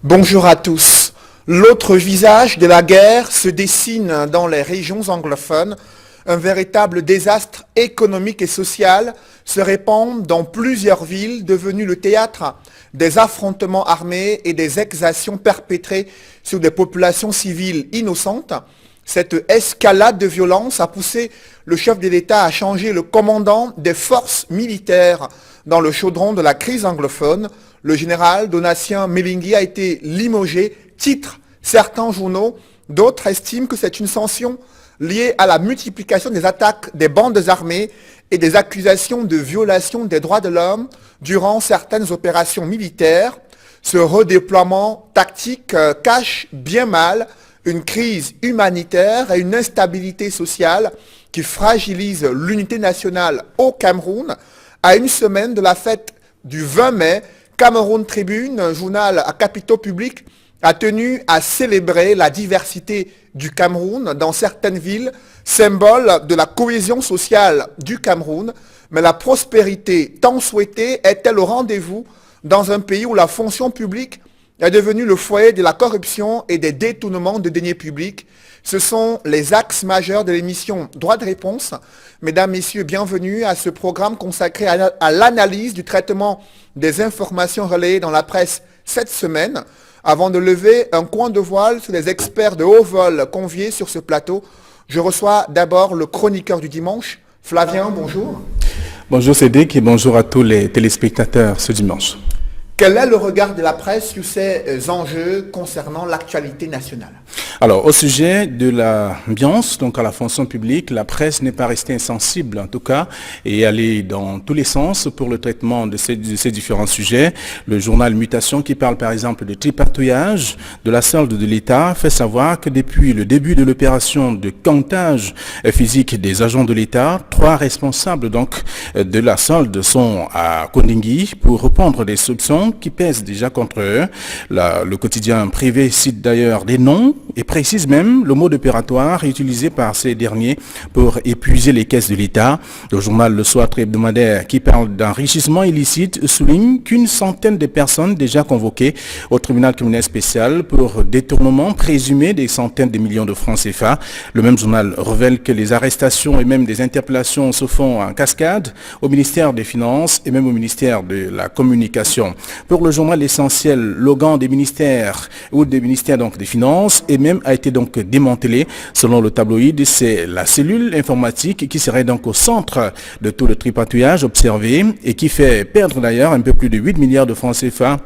Bonjour à tous. L'autre visage de la guerre se dessine dans les régions anglophones. Un véritable désastre économique et social se répand dans plusieurs villes devenues le théâtre des affrontements armés et des exactions perpétrées sur des populations civiles innocentes. Cette escalade de violence a poussé le chef de l'État à changer le commandant des forces militaires dans le chaudron de la crise anglophone. Le général Donatien Mélinguy a été limogé, titrent certains journaux. D'autres estiment que c'est une sanction liée à la multiplication des attaques des bandes armées et des accusations de violation des droits de l'homme durant certaines opérations militaires. Ce redéploiement tactique cache bien mal une crise humanitaire et une instabilité sociale qui fragilise l'unité nationale au Cameroun. À une semaine de la fête du 20 mai, Cameroun Tribune, un journal à capitaux publics, a tenu à célébrer la diversité du Cameroun dans certaines villes, symbole de la cohésion sociale du Cameroun. Mais la prospérité tant souhaitée est-elle au rendez-vous dans un pays où la fonction publique est devenue le foyer de la corruption et des détournements de deniers publics? Ce sont les axes majeurs de l'émission Droit de réponse. Mesdames, Messieurs, bienvenue à ce programme consacré à l'analyse du traitement des informations relayées dans la presse cette semaine. Avant de lever un coin de voile sur les experts de haut vol conviés sur ce plateau, je reçois d'abord le chroniqueur du dimanche, Flavien, bonjour. Bonjour Cédric et bonjour à tous les téléspectateurs ce dimanche. Quel est le regard de la presse sur ces enjeux concernant l'actualité nationale? Alors, au sujet de l'ambiance, donc à la fonction publique, la presse n'est pas restée insensible en tout cas et allée dans tous les sens pour le traitement de ces différents sujets. Le journal Mutation, qui parle par exemple de tripatouillage de la solde de l'État, fait savoir que depuis le début de l'opération de comptage physique des agents de l'État, 3 responsables donc de la solde sont à Kondingui pour répondre des soupçons qui pèsent déjà contre eux. Le quotidien privé cite d'ailleurs des noms et précise même le mode opératoire utilisé par ces derniers pour épuiser les caisses de l'État. Le journal Le Soir hebdomadaire, qui parle d'enrichissement illicite, souligne qu'une centaine de personnes déjà convoquées au tribunal criminel spécial pour détournement présumé des centaines de millions de francs CFA. Le même journal révèle que les arrestations et même des interpellations se font en cascade au ministère des Finances et même au ministère de la Communication. Pour le journal L'Essentiel, l'organe des ministères ou des ministères donc des Finances et même a été donc démantelé. Selon le tabloïd, c'est la cellule informatique qui serait donc au centre de tout le tripatouillage observé et qui fait perdre d'ailleurs un peu plus de 8 milliards de francs CFA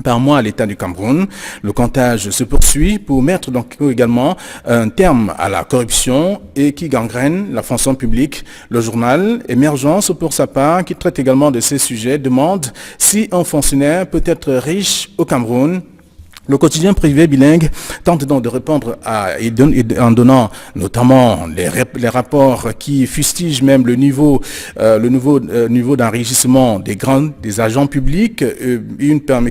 par mois à l'État du Cameroun. Le comptage se poursuit pour mettre donc également un terme à la corruption et qui gangrène la fonction publique. Le journal Émergence, pour sa part, qui traite également de ces sujets, demande si un fonctionnaire peut être riche au Cameroun. Le quotidien privé bilingue tente donc de répondre en donnant notamment les rapports qui fustigent même le niveau d'enrichissement des agents publics,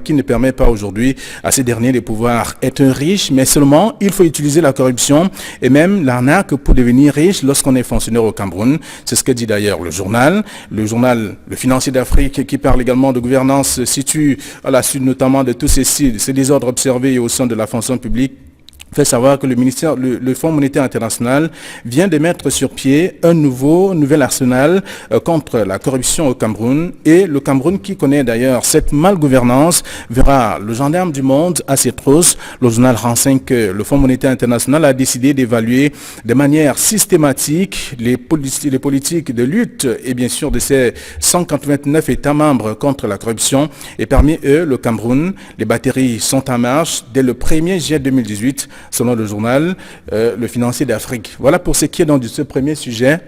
qui ne permet pas aujourd'hui à ces derniers de pouvoir être riches, mais seulement il faut utiliser la corruption et même l'arnaque pour devenir riche lorsqu'on est fonctionnaire au Cameroun. C'est ce que dit d'ailleurs le journal. Le journal Le Financier d'Afrique, qui parle également de gouvernance, situe à la suite notamment de tous ces désordres observés au sein de la fonction publique, fait savoir que le Fonds monétaire international vient de mettre sur pied un nouvel arsenal contre la corruption au Cameroun. Et le Cameroun, qui connaît d'ailleurs cette malgouvernance, verra le gendarme du monde à ses trousses. Le journal renseigne que le Fonds monétaire international a décidé d'évaluer de manière systématique les politiques de lutte et bien sûr de ses 189 États membres contre la corruption. Et parmi eux, le Cameroun, les batteries sont en marche dès le 1er juillet 2018. Selon le journal Le Financier d'Afrique. Voilà pour ce qui est donc de ce premier sujet.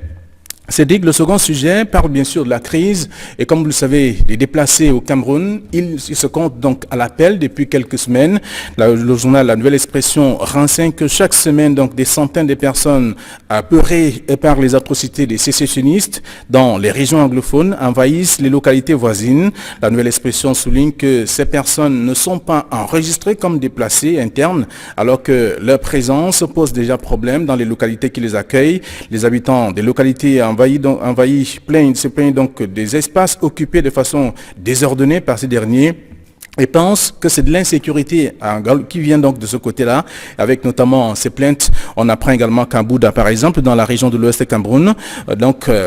C'est dit que le second sujet parle bien sûr de la crise et comme vous le savez, les déplacés au Cameroun, ils se comptent donc à l'appel depuis quelques semaines. Le journal La Nouvelle Expression renseigne que chaque semaine donc des centaines de personnes apeurées par les atrocités des sécessionnistes dans les régions anglophones envahissent les localités voisines. La Nouvelle Expression souligne que ces personnes ne sont pas enregistrées comme déplacés internes alors que leur présence pose déjà problème dans les localités qui les accueillent. Les habitants des localités se plaignent donc des espaces occupés de façon désordonnée par ces derniers. et pense que c'est de l'insécurité qui vient donc de ce côté-là, avec notamment ces plaintes. On apprend également qu'à Bouddha, par exemple, dans la région de l'Ouest Cameroun,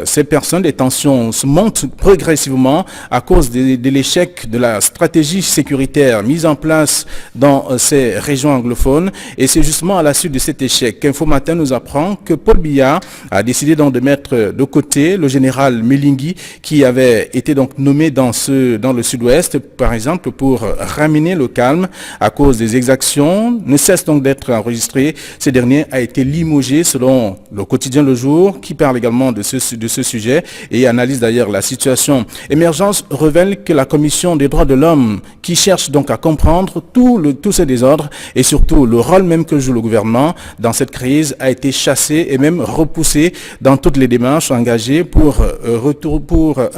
ces personnes, les tensions se montent progressivement à cause de l'échec de la stratégie sécuritaire mise en place dans ces régions anglophones. Et c'est justement à la suite de cet échec qu'Info Matin nous apprend que Paul Biya a décidé donc de mettre de côté le général Melingui, qui avait été donc nommé dans le sud-ouest, par exemple, pour ramener le calme à cause des exactions, ne cesse donc d'être enregistré. Ce dernier a été limogé selon le quotidien Le Jour, qui parle également de ce sujet et analyse d'ailleurs la situation. Émergence révèle que la Commission des droits de l'homme, qui cherche donc à comprendre tous ces désordres et surtout le rôle même que joue le gouvernement dans cette crise, a été chassée et même repoussée dans toutes les démarches engagées pour un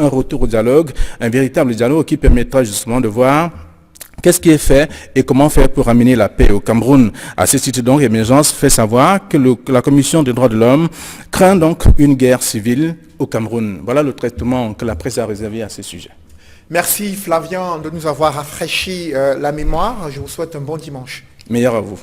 retour au dialogue, un véritable dialogue qui permettra justement de voir qu'est-ce qui est fait et comment faire pour ramener la paix au Cameroun. À ce titre donc, Émergence fait savoir que la Commission des droits de l'homme craint donc une guerre civile au Cameroun. Voilà le traitement que la presse a réservé à ce sujet. Merci Flavien de nous avoir rafraîchi la mémoire. Je vous souhaite un bon dimanche. Meilleur à vous.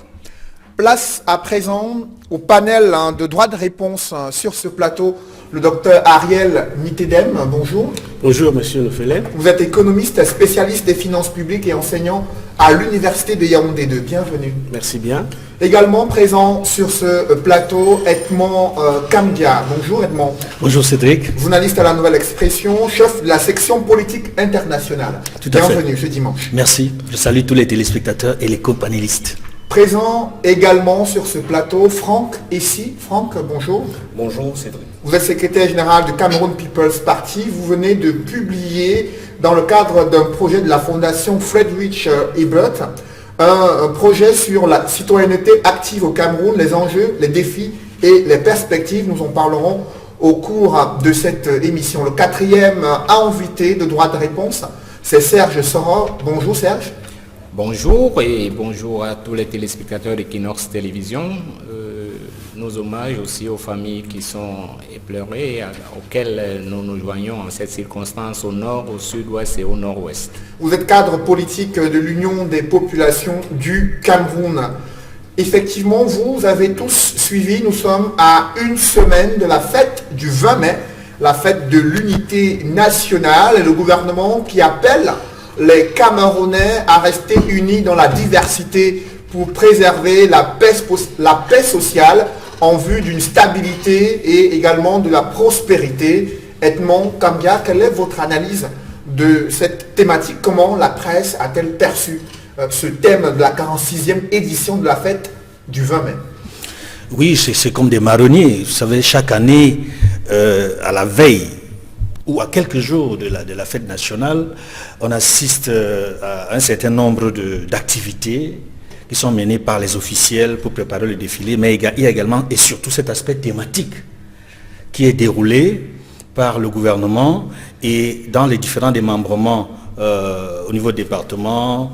Place à présent au panel de droits de réponse sur ce plateau. Le docteur Ariel Nitedem, bonjour. Bonjour, monsieur Lefelet. Vous êtes économiste, spécialiste des finances publiques et enseignant à l'Université de Yaoundé 2. Bienvenue. Merci bien. Également présent sur ce plateau, Edmond Kambia. Bonjour Edmond. Bonjour Cédric. Journaliste à la Nouvelle Expression, chef de la section politique internationale. Tout à fait. Bienvenue ce dimanche. Merci. Je salue tous les téléspectateurs et les copanélistes. Présent également sur ce plateau, Franck Essi. Franck, bonjour. Bonjour Cédric. Vous êtes secrétaire général de Cameroun People's Party. Vous venez de publier, dans le cadre d'un projet de la fondation Friedrich Ebert, un projet sur la citoyenneté active au Cameroun, les enjeux, les défis et les perspectives. Nous en parlerons au cours de cette émission. Le quatrième invité de droit de réponse, c'est Serge Sora. Bonjour Serge. Bonjour et bonjour à tous les téléspectateurs d'Equinox Télévision. Nos hommages aussi aux familles qui sont éplorées, auxquelles nous nous joignons en cette circonstance au nord, au sud-ouest et au nord-ouest. Vous êtes cadre politique de l'Union des populations du Cameroun. Effectivement, vous avez tous suivi, nous sommes à une semaine de la fête du 20 mai, la fête de l'unité nationale, et le gouvernement qui appelle les Camerounais à rester unis dans la diversité pour préserver la paix sociale en vue d'une stabilité et également de la prospérité. Edmond Kambia, quelle est votre analyse de cette thématique? Comment la presse a-t-elle perçu ce thème de la 46e édition de la fête du 20 mai? Oui, c'est comme des marronniers. Vous savez, chaque année, à la veille ou à quelques jours de la fête nationale, on assiste à un certain nombre d'activités qui sont menées par les officiels pour préparer le défilé, mais il y a également et surtout cet aspect thématique qui est déroulé par le gouvernement et dans les différents démembrements au niveau département,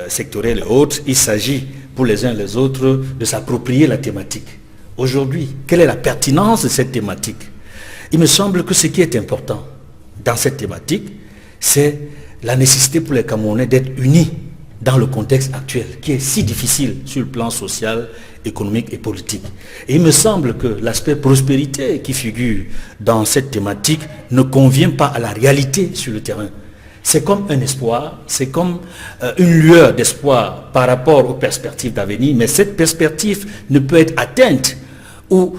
sectoriel et autres. Il s'agit pour les uns et les autres de s'approprier la thématique. Aujourd'hui, quelle est la pertinence de cette thématique? Il me semble que ce qui est important dans cette thématique, c'est la nécessité pour les Camerounais d'être unis dans le contexte actuel, qui est si difficile sur le plan social, économique et politique. Et il me semble que l'aspect prospérité qui figure dans cette thématique ne convient pas à la réalité sur le terrain. C'est comme un espoir, c'est comme une lueur d'espoir par rapport aux perspectives d'avenir, mais cette perspective ne peut être atteinte ou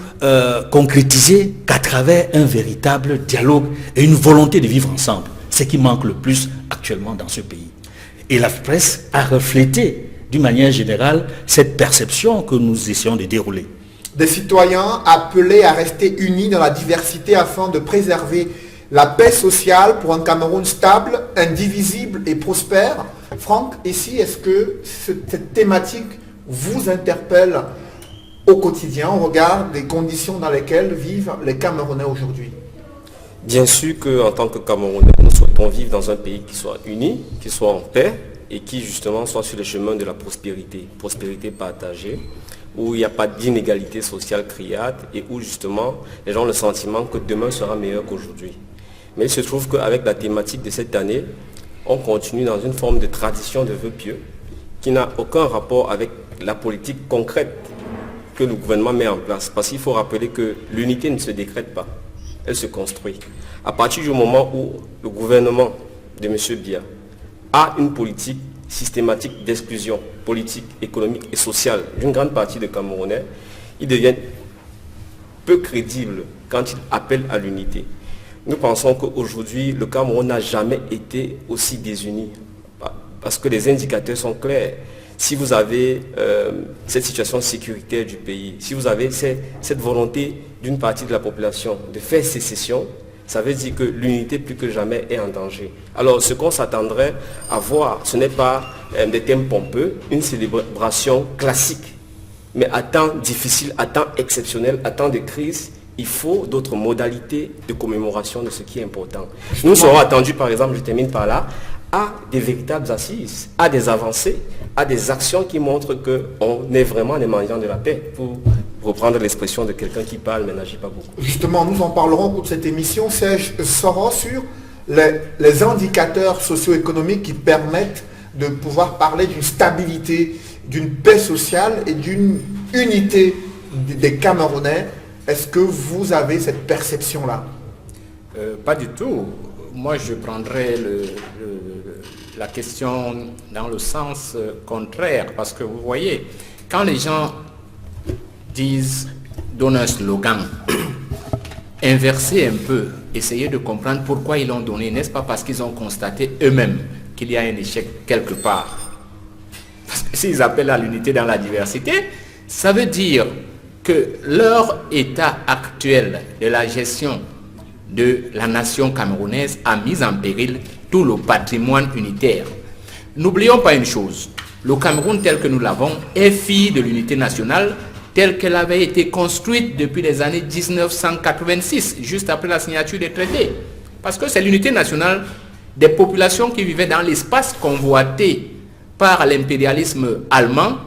concrétisée qu'à travers un véritable dialogue et une volonté de vivre ensemble, ce qui manque le plus actuellement dans ce pays. Et la presse a reflété d'une manière générale cette perception que nous essayons de dérouler. Des citoyens appelés à rester unis dans la diversité afin de préserver la paix sociale pour un Cameroun stable, indivisible et prospère. Franck, ici, est-ce que cette thématique vous interpelle au quotidien au regard des conditions dans lesquelles vivent les Camerounais aujourd'hui? Bien sûr qu'en tant que Camerounais, nous souhaitons vivre dans un pays qui soit uni, qui soit en paix et qui justement soit sur le chemin de la prospérité partagée, où il n'y a pas d'inégalité sociale criarde et où justement les gens ont le sentiment que demain sera meilleur qu'aujourd'hui. Mais il se trouve qu'avec la thématique de cette année, on continue dans une forme de tradition de vœux pieux qui n'a aucun rapport avec la politique concrète que le gouvernement met en place. Parce qu'il faut rappeler que l'unité ne se décrète pas, elle se construit. À partir du moment où le gouvernement de M. Biya a une politique systématique d'exclusion politique, économique et sociale d'une grande partie des Camerounais, il devient peu crédible quand il appelle à l'unité. Nous pensons qu'aujourd'hui, le Cameroun n'a jamais été aussi désuni parce que les indicateurs sont clairs. Si vous avez cette situation sécuritaire du pays, si vous avez cette volonté d'une partie de la population de faire sécession, ça veut dire que l'unité plus que jamais est en danger. Alors ce qu'on s'attendrait à voir, ce n'est pas des thèmes pompeux, une célébration classique, mais à temps difficile, à temps exceptionnel, à temps de crise, il faut d'autres modalités de commémoration de ce qui est important. Nous serons attendus, par exemple, je termine par là, à des véritables assises, à des avancées, à des actions qui montrent qu'on est vraiment des mendiants de la paix, pour reprendre l'expression de quelqu'un qui parle mais n'agit pas beaucoup. Justement, nous en parlerons au cours de cette émission. Serge Soro, sur les indicateurs socio-économiques qui permettent de pouvoir parler d'une stabilité, d'une paix sociale et d'une unité des Camerounais. Est-ce que vous avez cette perception-là? Pas du tout. Moi, je prendrais la question dans le sens contraire, parce que vous voyez, quand les gens donnent un slogan, inversez un peu, essayez de comprendre pourquoi ils l'ont donné, n'est-ce pas parce qu'ils ont constaté eux-mêmes qu'il y a un échec quelque part. Parce que s'ils appellent à l'unité dans la diversité, ça veut dire que leur état actuel de la gestion de la nation camerounaise a mis en péril tout le patrimoine unitaire. N'oublions pas une chose, le Cameroun tel que nous l'avons est fille de l'unité nationale telle qu'elle avait été construite depuis les années 1986, juste après la signature des traités. Parce que c'est l'unité nationale des populations qui vivaient dans l'espace convoité par l'impérialisme allemand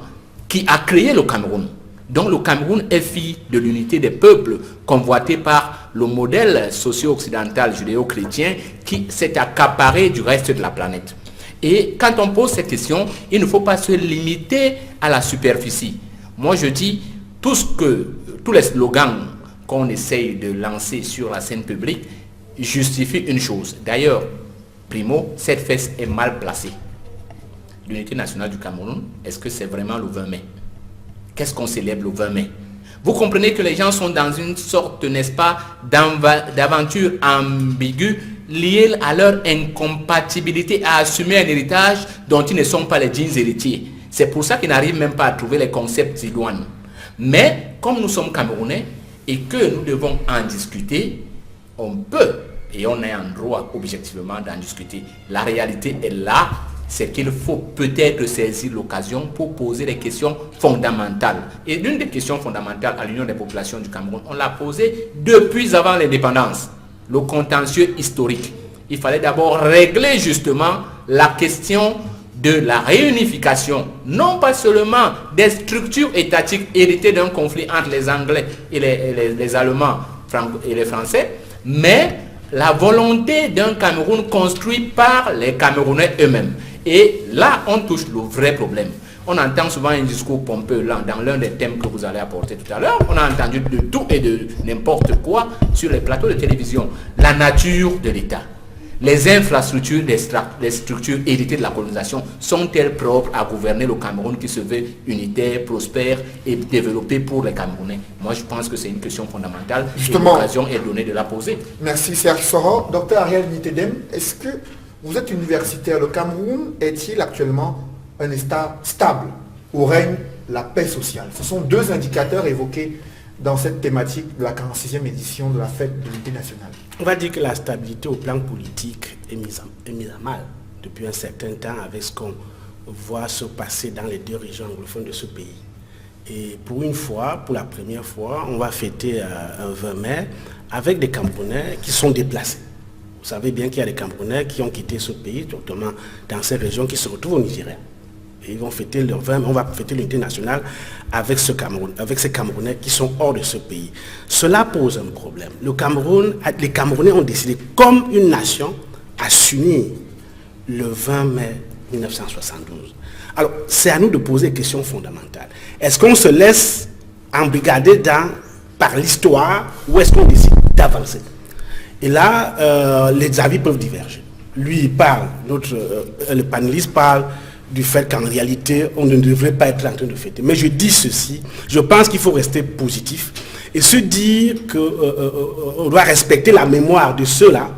qui a créé le Cameroun. Donc le Cameroun est fille de l'unité des peuples convoité par le modèle socio-occidental judéo-chrétien qui s'est accaparé du reste de la planète. Et quand on pose cette question, il ne faut pas se limiter à la superficie. Moi je dis, tous les slogans qu'on essaye de lancer sur la scène publique justifient une chose. D'ailleurs, primo, cette fête est mal placée. L'unité nationale du Cameroun, est-ce que c'est vraiment le 20 mai? Qu'est-ce qu'on célèbre le 20 mai? Vous comprenez que les gens sont dans une sorte, n'est-ce pas, d'aventure ambiguë liée à leur incompatibilité à assumer un héritage dont ils ne sont pas les dignes héritiers. C'est pour ça qu'ils n'arrivent même pas à trouver les concepts idoines. Mais comme nous sommes Camerounais et que nous devons en discuter, on peut et on est en droit objectivement d'en discuter. La réalité est là. C'est qu'il faut peut-être saisir l'occasion pour poser des questions fondamentales. Et l'une des questions fondamentales à l'Union des populations du Cameroun, on l'a posée depuis avant l'indépendance, le contentieux historique. Il fallait d'abord régler justement la question de la réunification, non pas seulement des structures étatiques héritées d'un conflit entre les Anglais et les Allemands et les Français, mais la volonté d'un Cameroun construit par les Camerounais eux-mêmes. Et là, on touche le vrai problème. On entend souvent un discours pompeux là, dans l'un des thèmes que vous allez apporter tout à l'heure. On a entendu de tout et de n'importe quoi sur les plateaux de télévision. La nature de l'État. Les infrastructures des structures héritées de la colonisation sont-elles propres à gouverner le Cameroun qui se veut unitaire, prospère et développé pour les Camerounais? Moi, je pense que c'est une question fondamentale. Justement, l'occasion est donnée de la poser. Merci Serge Soro. Docteur Ariel Nitedem, est-ce que vous êtes universitaire? Le Cameroun est-il actuellement un État stable où règne la paix sociale? Ce sont deux indicateurs évoqués dans cette thématique de la 46e édition de la fête de l'unité nationale. On va dire que la stabilité au plan politique est mise à mal depuis un certain temps avec ce qu'on voit se passer dans les deux régions anglophones de ce pays. Et pour une fois, pour la première fois, on va fêter un 20 mai avec des Camerounais qui sont déplacés. Vous savez bien qu'il y a des Camerounais qui ont quitté ce pays, notamment dans ces régions, qui se retrouvent au Nigeria. Et ils vont fêter leur 20, on va fêter l'unité nationale avec ces Camerounais qui sont hors de ce pays. Cela pose un problème. Les Camerounais ont décidé, comme une nation, à s'unir le 20 mai 1972. Alors, c'est à nous de poser des questions fondamentales. Est-ce qu'on se laisse embrigader par l'histoire ou est-ce qu'on décide d'avancer? Et là, les avis peuvent diverger. Lui, il parle, le panéliste parle du fait qu'en réalité, on ne devrait pas être en train de fêter. Mais je dis ceci, je pense qu'il faut rester positif et se dire qu'on doit respecter la mémoire de ceux-là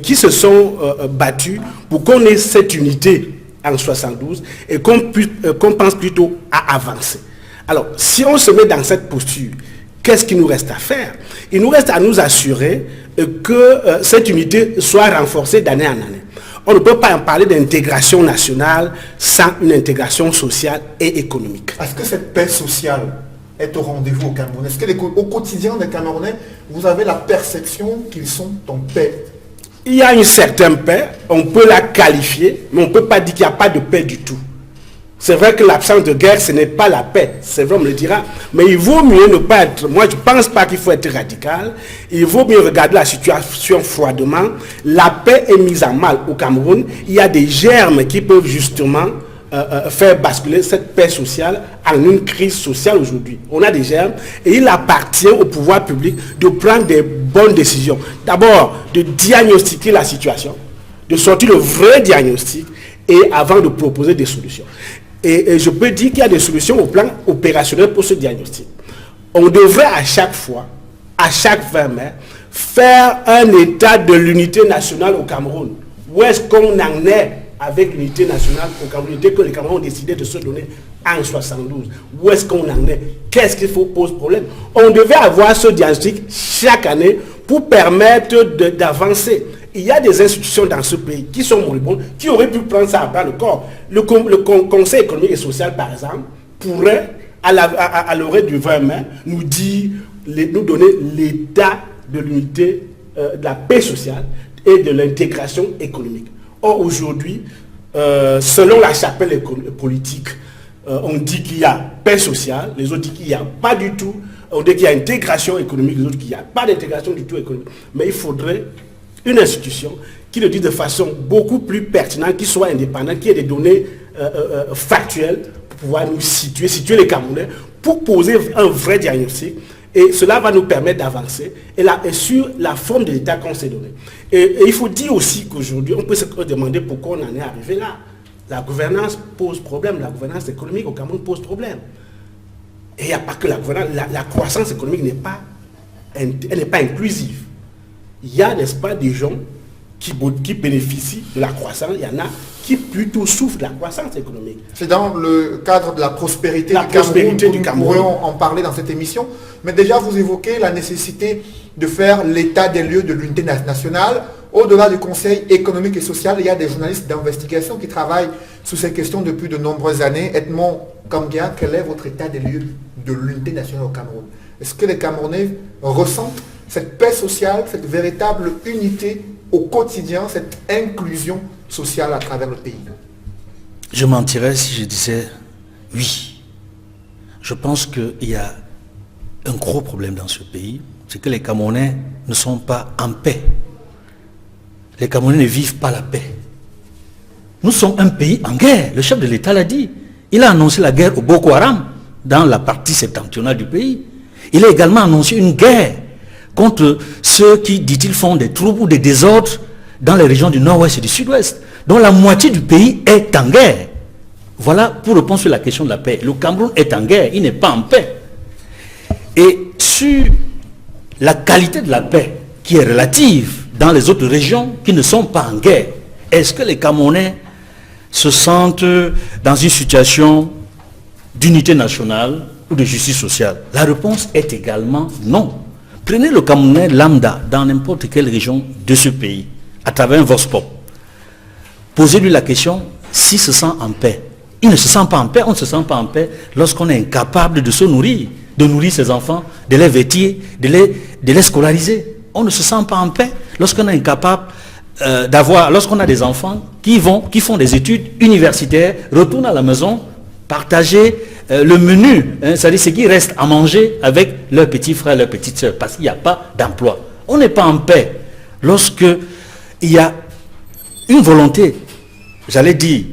qui se sont battus pour qu'on ait cette unité en 72 et qu'on pense plutôt à avancer. Alors, si on se met dans cette posture, qu'est-ce qu'il nous reste à faire? Il nous reste à nous assurer que cette unité soit renforcée d'année en année. On ne peut pas en parler d'intégration nationale sans une intégration sociale et économique. Est-ce que cette paix sociale est au rendez-vous au Cameroun? Est-ce qu'au quotidien des Camerounais, vous avez la perception qu'ils sont en paix? Il y a une certaine paix, on peut la qualifier, mais on ne peut pas dire qu'il n'y a pas de paix du tout. C'est vrai que l'absence de guerre, ce n'est pas la paix, c'est vrai, on me le dira, mais il vaut mieux ne pas être, moi je ne pense pas qu'il faut être radical, il vaut mieux regarder la situation froidement. La paix est mise en mal au Cameroun, il y a des germes qui peuvent justement faire basculer cette paix sociale en une crise sociale aujourd'hui. On a des germes et il appartient au pouvoir public de prendre des bonnes décisions. D'abord, de diagnostiquer la situation, de sortir le vrai diagnostic et avant de proposer des solutions. Et je peux dire qu'il y a des solutions au plan opérationnel pour ce diagnostic. On devrait à chaque fois, à chaque 20 mai, faire un état de l'unité nationale au Cameroun. Où est-ce qu'on en est avec l'unité nationale au Cameroun, dès que les Camerounais ont décidé de se donner en 72? Où est-ce qu'on en est? Qu'est-ce qu'il faut poser problème? On devait avoir ce diagnostic chaque année pour permettre d'avancer. Il y a des institutions dans ce pays qui sont moribondes, qui auraient pu prendre ça à bras le corps. Le Conseil économique et social, par exemple, pourrait, à l'heure du 20 mai, nous donner l'état de l'unité, de la paix sociale et de l'intégration économique. Or, aujourd'hui, selon la chapelle politique, on dit qu'il y a paix sociale, les autres disent qu'il n'y a pas du tout, on dit qu'il y a intégration économique, les autres qu'il n'y a pas d'intégration du tout économique. Mais il faudrait une institution qui le dit de façon beaucoup plus pertinente, qui soit indépendante, qui ait des données factuelles pour pouvoir nous situer les Camerounais, pour poser un vrai diagnostic. Et cela va nous permettre d'avancer et sur la forme de l'État qu'on s'est donné. Et il faut dire aussi qu'aujourd'hui, on peut se demander pourquoi on en est arrivé là. La gouvernance pose problème, la gouvernance économique au Cameroun pose problème. Et il n'y a pas que la gouvernance, la croissance économique n'est pas inclusive. Il y a, n'est-ce pas, des gens qui bénéficient de la croissance, il y en a qui plutôt souffrent de la croissance économique. C'est dans le cadre de la prospérité du Cameroun. Nous pourrions en parler dans cette émission. Mais déjà, vous évoquez la nécessité de faire l'état des lieux de l'unité nationale. Au-delà du Conseil économique et social, il y a des journalistes d'investigation qui travaillent sur ces questions depuis de nombreuses années. Edmond Kangia, quel est votre état des lieux de l'unité nationale au Cameroun? Est-ce que les Camerounais ressentent cette paix sociale, cette véritable unité au quotidien, cette inclusion sociale à travers le pays? Je mentirais si je disais oui. Je pense qu'il y a un gros problème dans ce pays, c'est que les Camerounais ne sont pas en paix. Les Camerounais ne vivent pas la paix. Nous sommes un pays en guerre, le chef de l'État l'a dit. Il a annoncé la guerre au Boko Haram, dans la partie septentrionale du pays. Il a également annoncé une guerre contre ceux qui, dit-il, font des troubles ou des désordres dans les régions du nord-ouest et du sud-ouest, dont la moitié du pays est en guerre. Voilà pour répondre sur la question de la paix. Le Cameroun est en guerre, il n'est pas en paix. Et sur la qualité de la paix, qui est relative dans les autres régions qui ne sont pas en guerre, est-ce que les Camerounais se sentent dans une situation d'unité nationale ou de justice sociale? La réponse est également non. Prenez le Camerounais lambda dans n'importe quelle région de ce pays, à travers un vox pop. Posez-lui la question s'il se sent en paix. Il ne se sent pas en paix, on ne se sent pas en paix lorsqu'on est incapable de se nourrir, de nourrir ses enfants, de les vêtir, de les scolariser. On ne se sent pas en paix lorsqu'on est incapable lorsqu'on a des enfants qui font des études universitaires, retournent à la maison, partager le menu, c'est-à-dire ce qui reste à manger avec leurs petits frères, leurs petites sœurs, parce qu'il n'y a pas d'emploi. On n'est pas en paix lorsque il y a une volonté j'allais dire,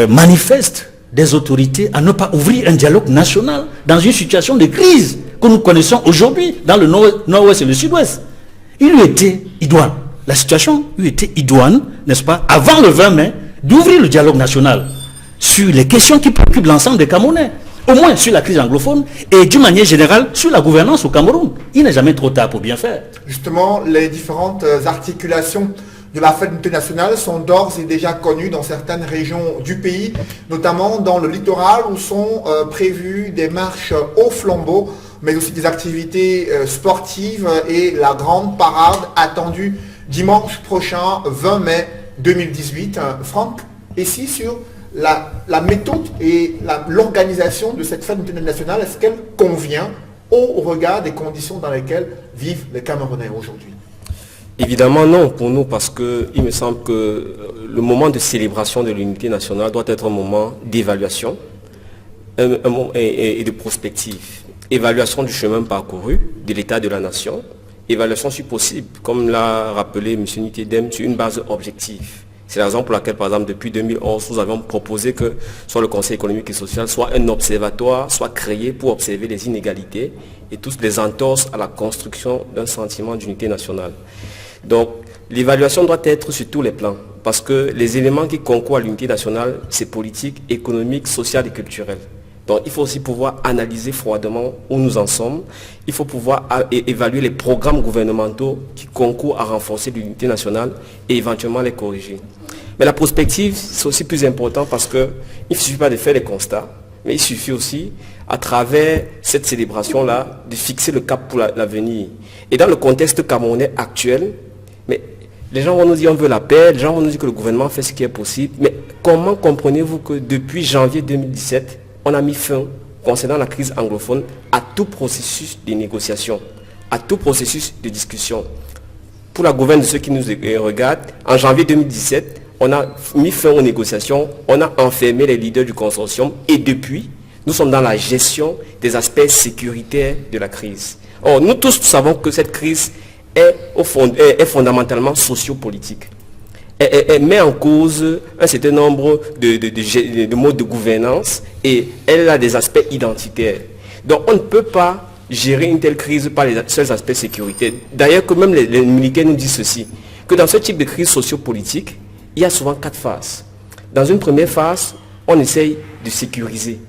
manifeste des autorités à ne pas ouvrir un dialogue national dans une situation de crise que nous connaissons aujourd'hui dans le nord-ouest et le sud-ouest. Il lui était idoine. La situation lui était idoine, n'est-ce pas, avant le 20 mai, d'ouvrir le dialogue national sur les questions qui préoccupent l'ensemble des Camerounais, au moins sur la crise anglophone et d'une manière générale sur la gouvernance au Cameroun. Il n'est jamais trop tard pour bien faire. Justement, les différentes articulations de la fête d'unité nationale sont d'ores et déjà connues dans certaines régions du pays, notamment dans le littoral où sont prévues des marches au flambeau, mais aussi des activités sportives et la grande parade attendue dimanche prochain, 20 mai 2018. Franck, ici sur la méthode et l'organisation de cette fête d'unité nationale, est-ce qu'elle convient au regard des conditions dans lesquelles vivent les Camerounais aujourd'hui? Évidemment non pour nous, parce qu'il me semble que le moment de célébration de l'unité nationale doit être un moment d'évaluation et de prospective. Évaluation du chemin parcouru, de l'état de la nation, évaluation si possible, comme l'a rappelé M. Nitedem, sur une base objective. C'est la raison pour laquelle, par exemple, depuis 2011, nous avons proposé que soit le Conseil économique et social, soit un observatoire soit créé pour observer les inégalités et toutes les entorses à la construction d'un sentiment d'unité nationale. Donc, l'évaluation doit être sur tous les plans, parce que les éléments qui concourent à l'unité nationale, c'est politique, économique, social et culturel. Donc, il faut aussi pouvoir analyser froidement où nous en sommes. Il faut pouvoir évaluer les programmes gouvernementaux qui concourent à renforcer l'unité nationale et éventuellement les corriger. Mais la prospective, c'est aussi plus important, parce qu'il ne suffit pas de faire les constats, mais il suffit aussi, à travers cette célébration-là, de fixer le cap pour l'avenir. Et dans le contexte camerounais actuel, mais les gens vont nous dire on veut la paix, les gens vont nous dire que le gouvernement fait ce qui est possible, mais comment comprenez-vous que depuis janvier 2017, on a mis fin, concernant la crise anglophone, à tout processus de négociation, à tout processus de discussion? Pour la gouverne de ceux qui nous regardent, en janvier 2017, on a mis fin aux négociations, on a enfermé les leaders du consortium, et depuis, nous sommes dans la gestion des aspects sécuritaires de la crise. Or, nous tous savons que cette crise est fondamentalement sociopolitique. Elle met en cause un certain nombre de modes de gouvernance, et elle a des aspects identitaires. Donc on ne peut pas gérer une telle crise par les seuls aspects sécuritaires. D'ailleurs, que même les militaires nous disent ceci, que dans ce type de crise sociopolitique, il y a souvent 4 phases. Dans une première phase, on essaye de sécuriser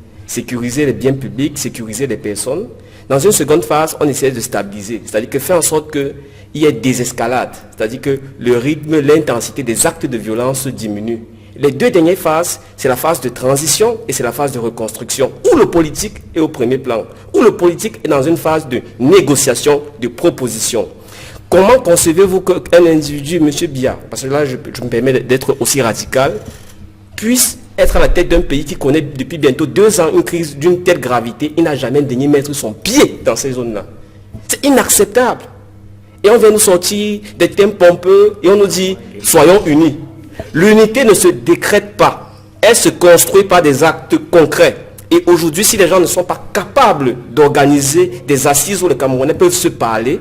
les biens publics, sécuriser les personnes. Dans une seconde phase, on essaie de stabiliser, c'est-à-dire que faire en sorte qu'il y ait des escalades, c'est-à-dire que le rythme, l'intensité des actes de violence diminue. Les 2 dernières phases, c'est la phase de transition et c'est la phase de reconstruction, où le politique est au premier plan, où le politique est dans une phase de négociation, de proposition. Comment concevez-vous qu'un individu, M. Biya, parce que là je me permets d'être aussi radical, puisse être à la tête d'un pays qui connaît depuis bientôt 2 ans une crise d'une telle gravité, il n'a jamais daigné mettre son pied dans ces zones-là. C'est inacceptable. Et on vient nous sortir des thèmes pompeux et on nous dit soyons unis. L'unité ne se décrète pas, elle se construit par des actes concrets. Et aujourd'hui, si les gens ne sont pas capables d'organiser des assises où les Camerounais peuvent se parler,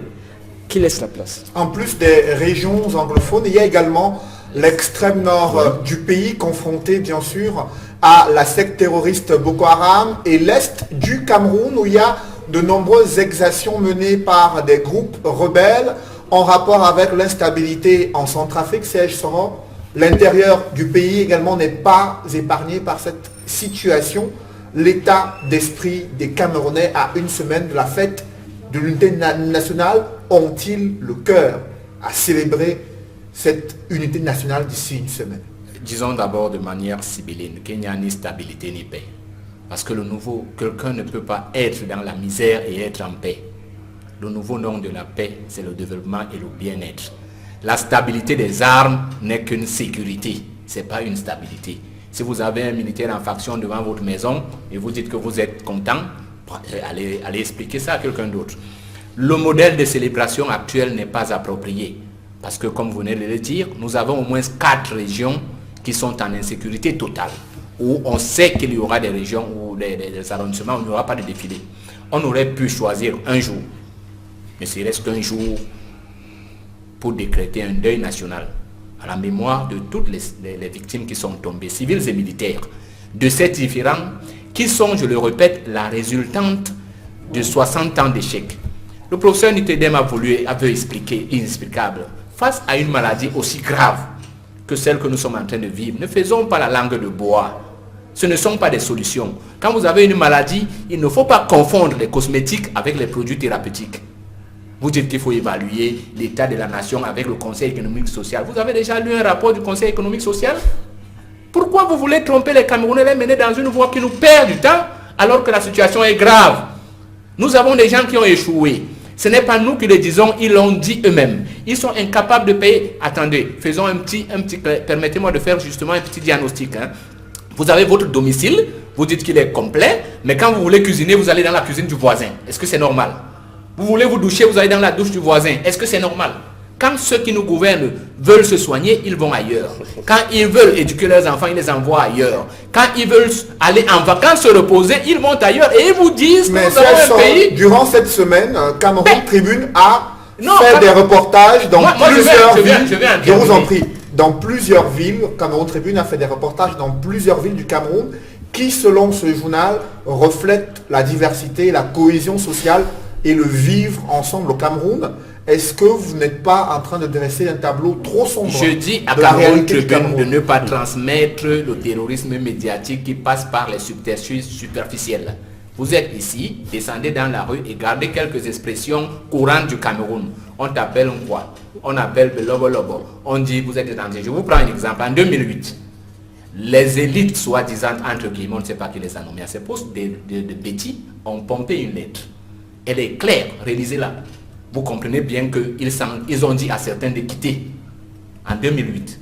qui laisse la place? En plus des régions anglophones, il y a également l'extrême nord du pays, confronté bien sûr à la secte terroriste Boko Haram, et l'est du Cameroun où il y a de nombreuses exactions menées par des groupes rebelles en rapport avec l'instabilité en Centrafrique. Serge Soro, l'intérieur du pays également n'est pas épargné par cette situation. L'état d'esprit des Camerounais à une semaine de la fête de l'unité nationale ont-ils le cœur à célébrer cette unité nationale d'ici une semaine? Disons d'abord de manière sibylline qu'il n'y a ni stabilité ni paix. Parce que le nouveau, quelqu'un ne peut pas être dans la misère et être en paix. Le nouveau nom de la paix, c'est le développement et le bien-être. La stabilité des armes n'est qu'une sécurité, ce n'est pas une stabilité. Si vous avez un militaire en faction devant votre maison et vous dites que vous êtes content, allez expliquer ça à quelqu'un d'autre. Le modèle de célébration actuel n'est pas approprié. Parce que, comme vous venez de le dire, nous avons au moins 4 régions qui sont en insécurité totale. Où on sait qu'il y aura des régions ou des arrondissements où il n'y aura pas de défilé. On aurait pu choisir un jour, ne serait-ce qu'un jour, pour décréter un deuil national. à la mémoire de toutes les victimes qui sont tombées, civiles et militaires, de ces différends qui sont, je le répète, la résultante de 60 ans d'échecs. Le professeur Nitedem avait expliqué inexplicable. Face à une maladie aussi grave que celle que nous sommes en train de vivre, ne faisons pas la langue de bois. Ce ne sont pas des solutions. Quand vous avez une maladie, il ne faut pas confondre les cosmétiques avec les produits thérapeutiques. Vous dites qu'il faut évaluer l'état de la nation avec le Conseil économique et social. Vous avez déjà lu un rapport du Conseil économique et social? Pourquoi vous voulez tromper les Camerounais, les mener dans une voie qui nous perd du temps alors que la situation est grave? Nous avons des gens qui ont échoué. Ce n'est pas nous qui le disons, ils l'ont dit eux-mêmes. Ils sont incapables de payer. Attendez, faisons permettez-moi de faire justement un petit diagnostic. Vous avez votre domicile, vous dites qu'il est complet, mais quand vous voulez cuisiner, vous allez dans la cuisine du voisin. Est-ce que c'est normal? Vous voulez vous doucher, vous allez dans la douche du voisin. Est-ce que c'est normal? Quand ceux qui nous gouvernent veulent se soigner, ils vont ailleurs. Quand ils veulent éduquer leurs enfants, ils les envoient ailleurs. Quand ils veulent aller en vacances, se reposer, ils vont ailleurs et ils vous disent que nous avons un pays... Durant cette semaine, Cameroun Tribune a fait des reportages dans plusieurs villes. Je vous en prie. Dans plusieurs villes, Cameroun Tribune a fait des reportages dans plusieurs villes du Cameroun qui, selon ce journal, reflètent la diversité, la cohésion sociale et le vivre ensemble au Cameroun. Est-ce que vous n'êtes pas en train de dresser un tableau trop sombre? Je dis à Cameroun Tribune de ne pas transmettre le terrorisme médiatique qui passe par les subterfuges superficiels. Vous êtes ici, descendez dans la rue et gardez quelques expressions courantes du Cameroun. On t'appelle quoi? On appelle Belobo Lobo. On dit vous êtes étranger. Je vous prends un exemple. En 2008, les élites soi-disant, entre guillemets, on ne sait pas qui les a nommés à ces postes, de petits, ont pompé une lettre. Elle est claire, réalisez-la. Vous comprenez bien qu'ils ont dit à certains de quitter en 2008.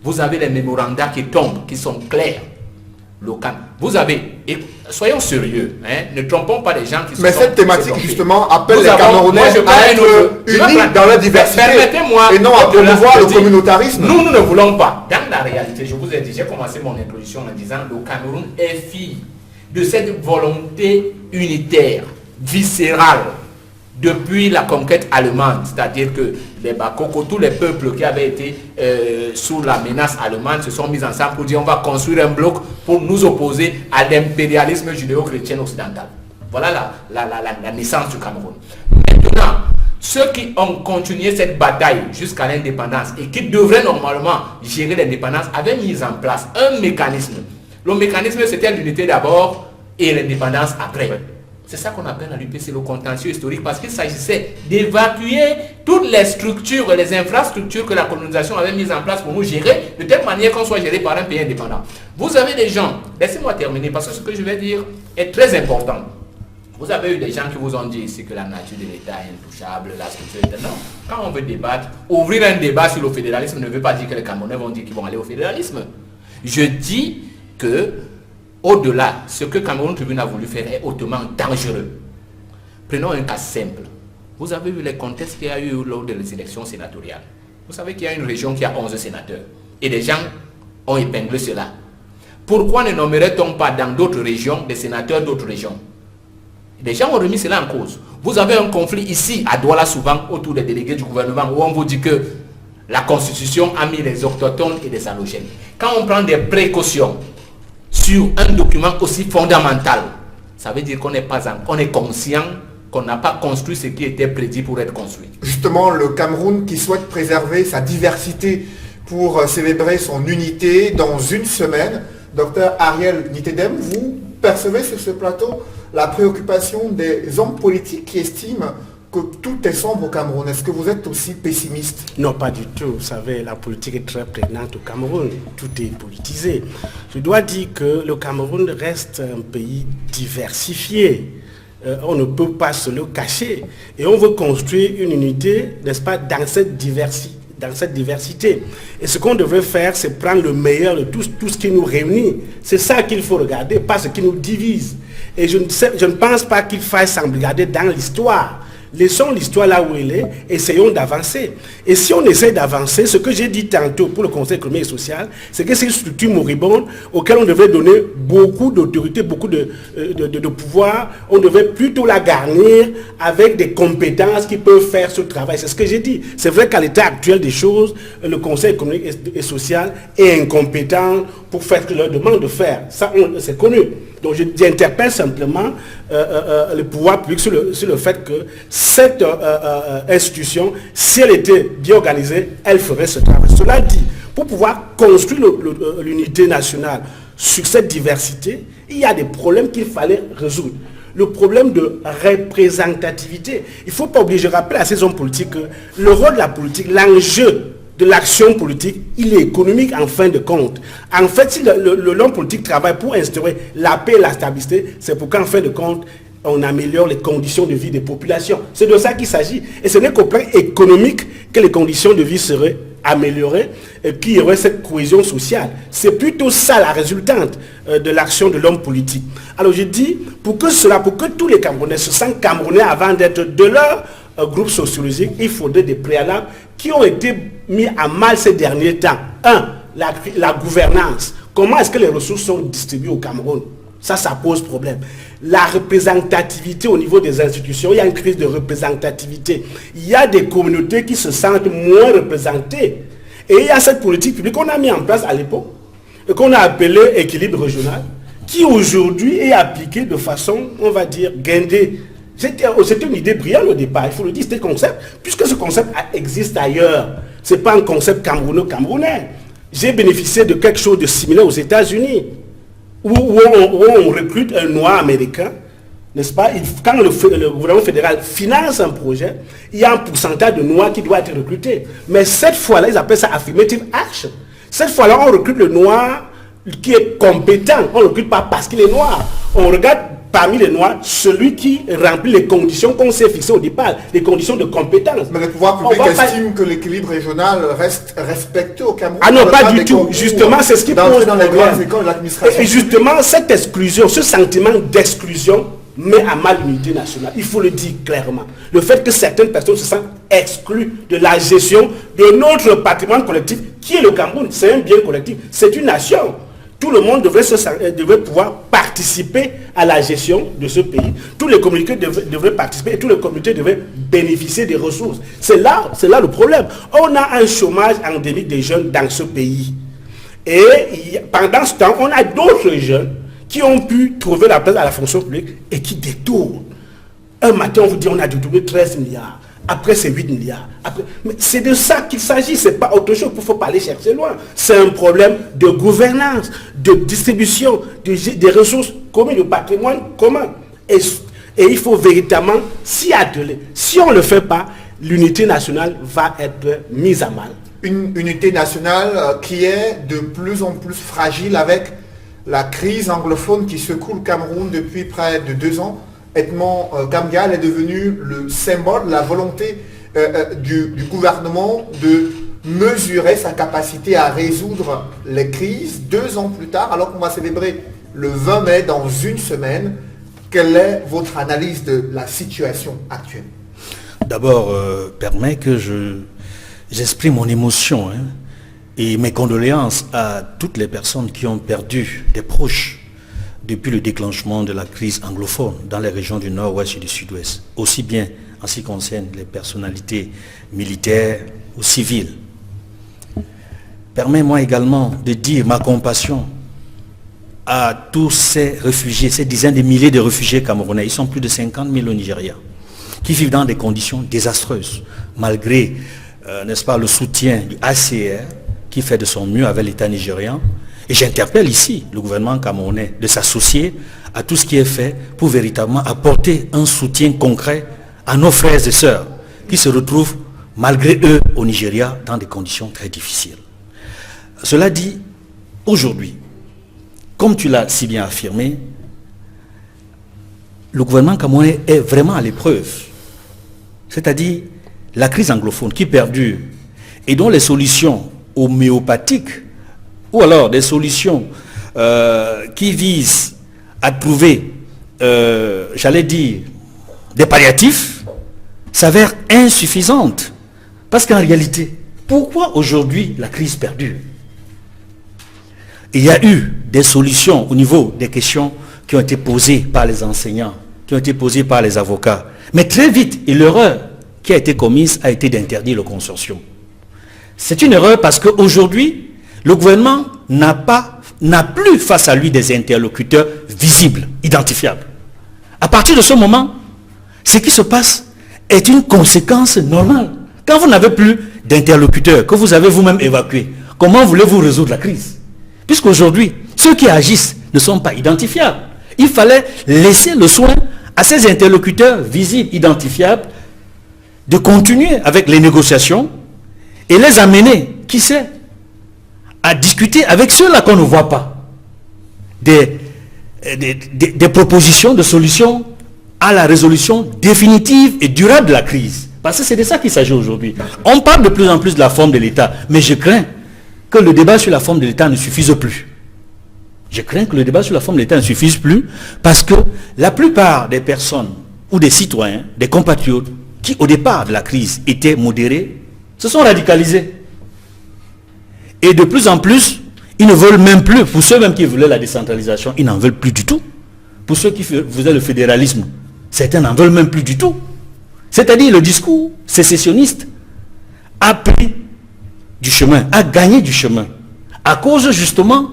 Vous avez les mémorandas qui tombent, qui sont clairs. Vous avez, et soyons sérieux, ne trompons pas les gens qui sont... Mais cette thématique justement appelle les Camerounais à être unis dans la diversité et non à promouvoir le communautarisme. Nous ne voulons pas. Dans la réalité, je vous ai dit, j'ai commencé mon introduction en disant le Cameroun est fille de cette volonté unitaire, viscérale, depuis la conquête allemande, c'est-à-dire que les Bakoko, tous les peuples qui avaient été sous la menace allemande se sont mis ensemble pour dire on va construire un bloc pour nous opposer à l'impérialisme judéo-chrétien occidental. Voilà la naissance du Cameroun. Maintenant, ceux qui ont continué cette bataille jusqu'à l'indépendance et qui devraient normalement gérer l'indépendance avaient mis en place un mécanisme. Le mécanisme, c'était l'unité d'abord et l'indépendance après. C'est ça qu'on appelle à l'UPC le contentieux historique, parce qu'il s'agissait d'évacuer toutes les structures et les infrastructures que la colonisation avait mises en place pour nous gérer, de telle manière qu'on soit géré par un pays indépendant. Vous avez des gens, laissez-moi terminer, parce que ce que je vais dire est très important. Vous avez eu des gens qui vous ont dit ici que la nature de l'État est intouchable, la structure est... Non, quand on veut débattre, ouvrir un débat sur le fédéralisme ne veut pas dire que les Camerounais vont dire qu'ils vont aller au fédéralisme. Je dis que au-delà, ce que Cameroun Tribune a voulu faire est hautement dangereux. Prenons un cas simple. Vous avez vu les contextes qu'il y a eu lors des élections sénatoriales. Vous savez qu'il y a une région qui a 11 sénateurs. Et des gens ont épinglé cela. Pourquoi ne nommerait-on pas dans d'autres régions des sénateurs d'autres régions? Les gens ont remis cela en cause. Vous avez un conflit ici, à Douala souvent, autour des délégués du gouvernement, où on vous dit que la Constitution a mis les autochtones et les allogènes. Quand on prend des précautions sur un document aussi fondamental, ça veut dire qu'on est conscient qu'on n'a pas construit ce qui était prédit pour être construit. Justement, le Cameroun qui souhaite préserver sa diversité pour célébrer son unité dans une semaine. Docteur Ariel Nitedem, vous percevez sur ce plateau la préoccupation des hommes politiques qui estiment que tout est sombre au Cameroun. Est-ce que vous êtes aussi pessimiste? Non, pas du tout. Vous savez, la politique est très prégnante au Cameroun. Tout est politisé. Je dois dire que le Cameroun reste un pays diversifié. On ne peut pas se le cacher. Et on veut construire une unité, n'est-ce pas, dans cette diversité. Et ce qu'on devrait faire, c'est prendre le meilleur de tout ce qui nous réunit. C'est ça qu'il faut regarder, pas ce qui nous divise. Et je ne pense pas qu'il faille s'embrigader dans l'histoire. Laissons l'histoire là où elle est, essayons d'avancer. Et si on essaie d'avancer, ce que j'ai dit tantôt pour le Conseil économique et social, c'est que c'est une structure moribonde auquel on devait donner beaucoup d'autorité, beaucoup de pouvoir. On devait plutôt la garnir avec des compétences qui peuvent faire ce travail. C'est ce que j'ai dit. C'est vrai qu'à l'état actuel des choses, le Conseil économique et social est incompétent pour faire ce que leur demande de faire. Ça, c'est connu. Donc j'interpelle simplement le pouvoir public sur le fait que cette institution, si elle était bien organisée, elle ferait ce travail. Cela dit, pour pouvoir construire l'unité nationale sur cette diversité, il y a des problèmes qu'il fallait résoudre. Le problème de représentativité. Il ne faut pas oublier, je rappelle à ces hommes politiques que le rôle de la politique, l'enjeu de l'action politique, il est économique en fin de compte. En fait, si l'homme politique travaille pour instaurer la paix et la stabilité, c'est pour qu'en fin de compte, on améliore les conditions de vie des populations. C'est de ça qu'il s'agit. Et ce n'est qu'au plan économique que les conditions de vie seraient améliorées et qu'il y aurait cette cohésion sociale. C'est plutôt ça la résultante de l'action de l'homme politique. Alors je dis, pour que tous les Camerounais se sentent Camerounais avant d'être de leur groupe sociologique, il faudrait des préalables qui ont été mis à mal ces derniers temps. Un, la gouvernance. Comment est-ce que les ressources sont distribuées au Cameroun? Ça pose problème. La représentativité au niveau des institutions, il y a une crise de représentativité. Il y a des communautés qui se sentent moins représentées. Et il y a cette politique publique qu'on a mis en place à l'époque, et qu'on a appelée équilibre régional, qui aujourd'hui est appliquée de façon, on va dire, guindée. C'était une idée brillante au départ, il faut le dire, c'était un concept, puisque ce concept existe ailleurs. Ce n'est pas un concept camerounais. J'ai bénéficié de quelque chose de similaire aux États-Unis, où on recrute un noir américain, n'est-ce pas? Quand le gouvernement fédéral finance un projet, il y a un pourcentage de noirs qui doit être recruté. Mais cette fois-là, ils appellent ça affirmative action. Cette fois-là, on recrute le noir qui est compétent. On ne le recrute pas parce qu'il est noir. On regarde parmi les noirs celui qui remplit les conditions qu'on s'est fixées au départ, les conditions de compétence. Mais le pouvoir public estime que l'équilibre régional reste respecté au Cameroun. Ah non, pas du tout. Justement, c'est ce qui pose dans les grandes écoles de l'administration. Et justement, cette exclusion, ce sentiment d'exclusion met à mal l'unité nationale. Il faut le dire clairement. Le fait que certaines personnes se sentent exclues de la gestion de notre patrimoine collectif, qui est le Cameroun, c'est un bien collectif, c'est une nation. Tout le monde devrait pouvoir participer à la gestion de ce pays. Tous les communautés devraient participer et toutes les communautés devraient bénéficier des ressources. C'est là le problème. On a un chômage endémique des jeunes dans ce pays. Et pendant ce temps, on a d'autres jeunes qui ont pu trouver la place à la fonction publique et qui détournent. Un matin, on vous dit on a détourné 13 milliards. Après, c'est 8 milliards. Mais c'est de ça qu'il s'agit. Ce n'est pas autre chose. Il ne faut pas aller chercher loin. C'est un problème de gouvernance, de distribution des ressources communes, de patrimoine commun. Et il faut véritablement s'y atteler. Si on ne le fait pas, l'unité nationale va être mise à mal. Une unité nationale qui est de plus en plus fragile avec la crise anglophone qui secoue le Cameroun depuis près de 2 ans. Edmond Gambial est devenu le symbole de la volonté du gouvernement de mesurer sa capacité à résoudre les crises 2 ans plus tard, alors qu'on va célébrer le 20 mai dans une semaine. Quelle est votre analyse de la situation actuelle? D'abord, permets que j'exprime mon émotion et mes condoléances à toutes les personnes qui ont perdu des proches depuis le déclenchement de la crise anglophone dans les régions du nord-ouest et du sud-ouest, aussi bien en ce qui concerne les personnalités militaires ou civiles. Permets-moi également de dire ma compassion à tous ces réfugiés, ces dizaines de milliers de réfugiés camerounais, ils sont plus de 50 000 au Nigeria, qui vivent dans des conditions désastreuses, malgré, n'est-ce pas, le soutien du HCR, qui fait de son mieux avec l'État nigérian. Et j'interpelle ici le gouvernement camerounais de s'associer à tout ce qui est fait pour véritablement apporter un soutien concret à nos frères et sœurs qui se retrouvent malgré eux au Nigeria dans des conditions très difficiles. Cela dit, aujourd'hui, comme tu l'as si bien affirmé, le gouvernement camerounais est vraiment à l'épreuve. C'est-à-dire la crise anglophone qui perdure et dont les solutions homéopathiques ou alors des solutions qui visent à trouver, j'allais dire, des palliatifs, s'avère insuffisante. Parce qu'en réalité, pourquoi aujourd'hui la crise perdure? Il y a eu des solutions au niveau des questions qui ont été posées par les enseignants, qui ont été posées par les avocats. Mais très vite, l'erreur qui a été commise a été d'interdire le consortium. C'est une erreur parce qu'aujourd'hui, le gouvernement n'a plus face à lui des interlocuteurs visibles, identifiables. À partir de ce moment, ce qui se passe est une conséquence normale. Quand vous n'avez plus d'interlocuteurs, que vous avez vous-même évacués, comment voulez-vous résoudre la crise? Puisqu'aujourd'hui, ceux qui agissent ne sont pas identifiables. Il fallait laisser le soin à ces interlocuteurs visibles, identifiables, de continuer avec les négociations et les amener, qui sait, à discuter avec ceux-là qu'on ne voit pas. Des propositions de solutions à la résolution définitive et durable de la crise. Parce que c'est de ça qu'il s'agit aujourd'hui. On parle de plus en plus de la forme de l'État, mais je crains que le débat sur la forme de l'État ne suffise plus. Je crains que le débat sur la forme de l'État ne suffise plus parce que la plupart des personnes ou des citoyens, des compatriotes qui au départ de la crise étaient modérés, se sont radicalisés. Et de plus en plus, ils ne veulent même plus, pour ceux même qui voulaient la décentralisation, ils n'en veulent plus du tout. Pour ceux qui faisaient le fédéralisme, certains n'en veulent même plus du tout. C'est-à-dire le discours sécessionniste a pris du chemin, a gagné du chemin, à cause justement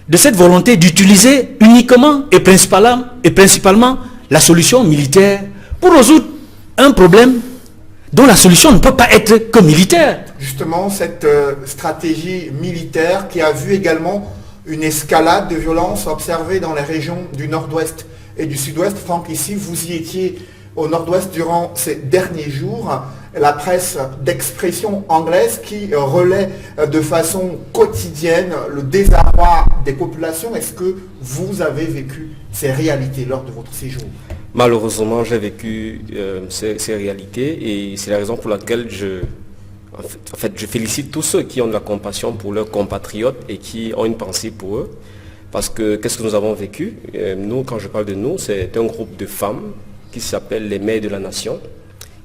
de cette volonté d'utiliser uniquement et principalement la solution militaire pour résoudre un problème dont la solution ne peut pas être que militaire. Justement, cette stratégie militaire qui a vu également une escalade de violence observée dans les régions du nord-ouest et du sud-ouest. Franck, ici, vous y étiez au nord-ouest durant ces derniers jours. La presse d'expression anglaise qui relaie de façon quotidienne le désarroi des populations. Est-ce que vous avez vécu ces réalités lors de votre séjour? Malheureusement, j'ai vécu ces réalités et c'est la raison pour laquelle je félicite tous ceux qui ont de la compassion pour leurs compatriotes et qui ont une pensée pour eux. Parce que qu'est-ce que nous avons vécu? Nous, quand je parle de nous, c'est un groupe de femmes qui s'appelle les Mères de la Nation,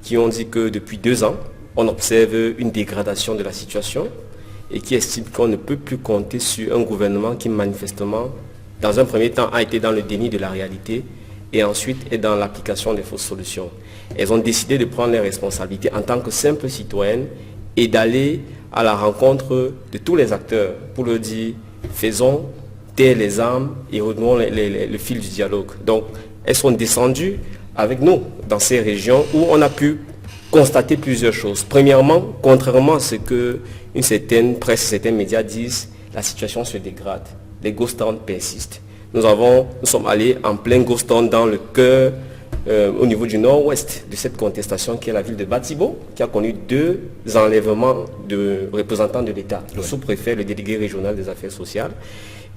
qui ont dit que depuis 2 ans, on observe une dégradation de la situation et qui estiment qu'on ne peut plus compter sur un gouvernement qui manifestement, dans un premier temps, a été dans le déni de la réalité et ensuite est dans l'application des fausses solutions. Elles ont décidé de prendre les responsabilités en tant que simples citoyennes et d'aller à la rencontre de tous les acteurs pour leur dire faisons taire les armes et renouons le fil du dialogue. Donc, elles sont descendues avec nous dans ces régions où on a pu constater plusieurs choses. Premièrement, contrairement à ce que une certaine presse, certains médias disent, la situation se dégrade. Les ghost towns persistent. Nous sommes allés en plein ghost town dans le cœur, au niveau du nord-ouest de cette contestation qui est la ville de Batibo, qui a connu 2 enlèvements de représentants de l'État, le sous-préfet, le délégué régional des affaires sociales.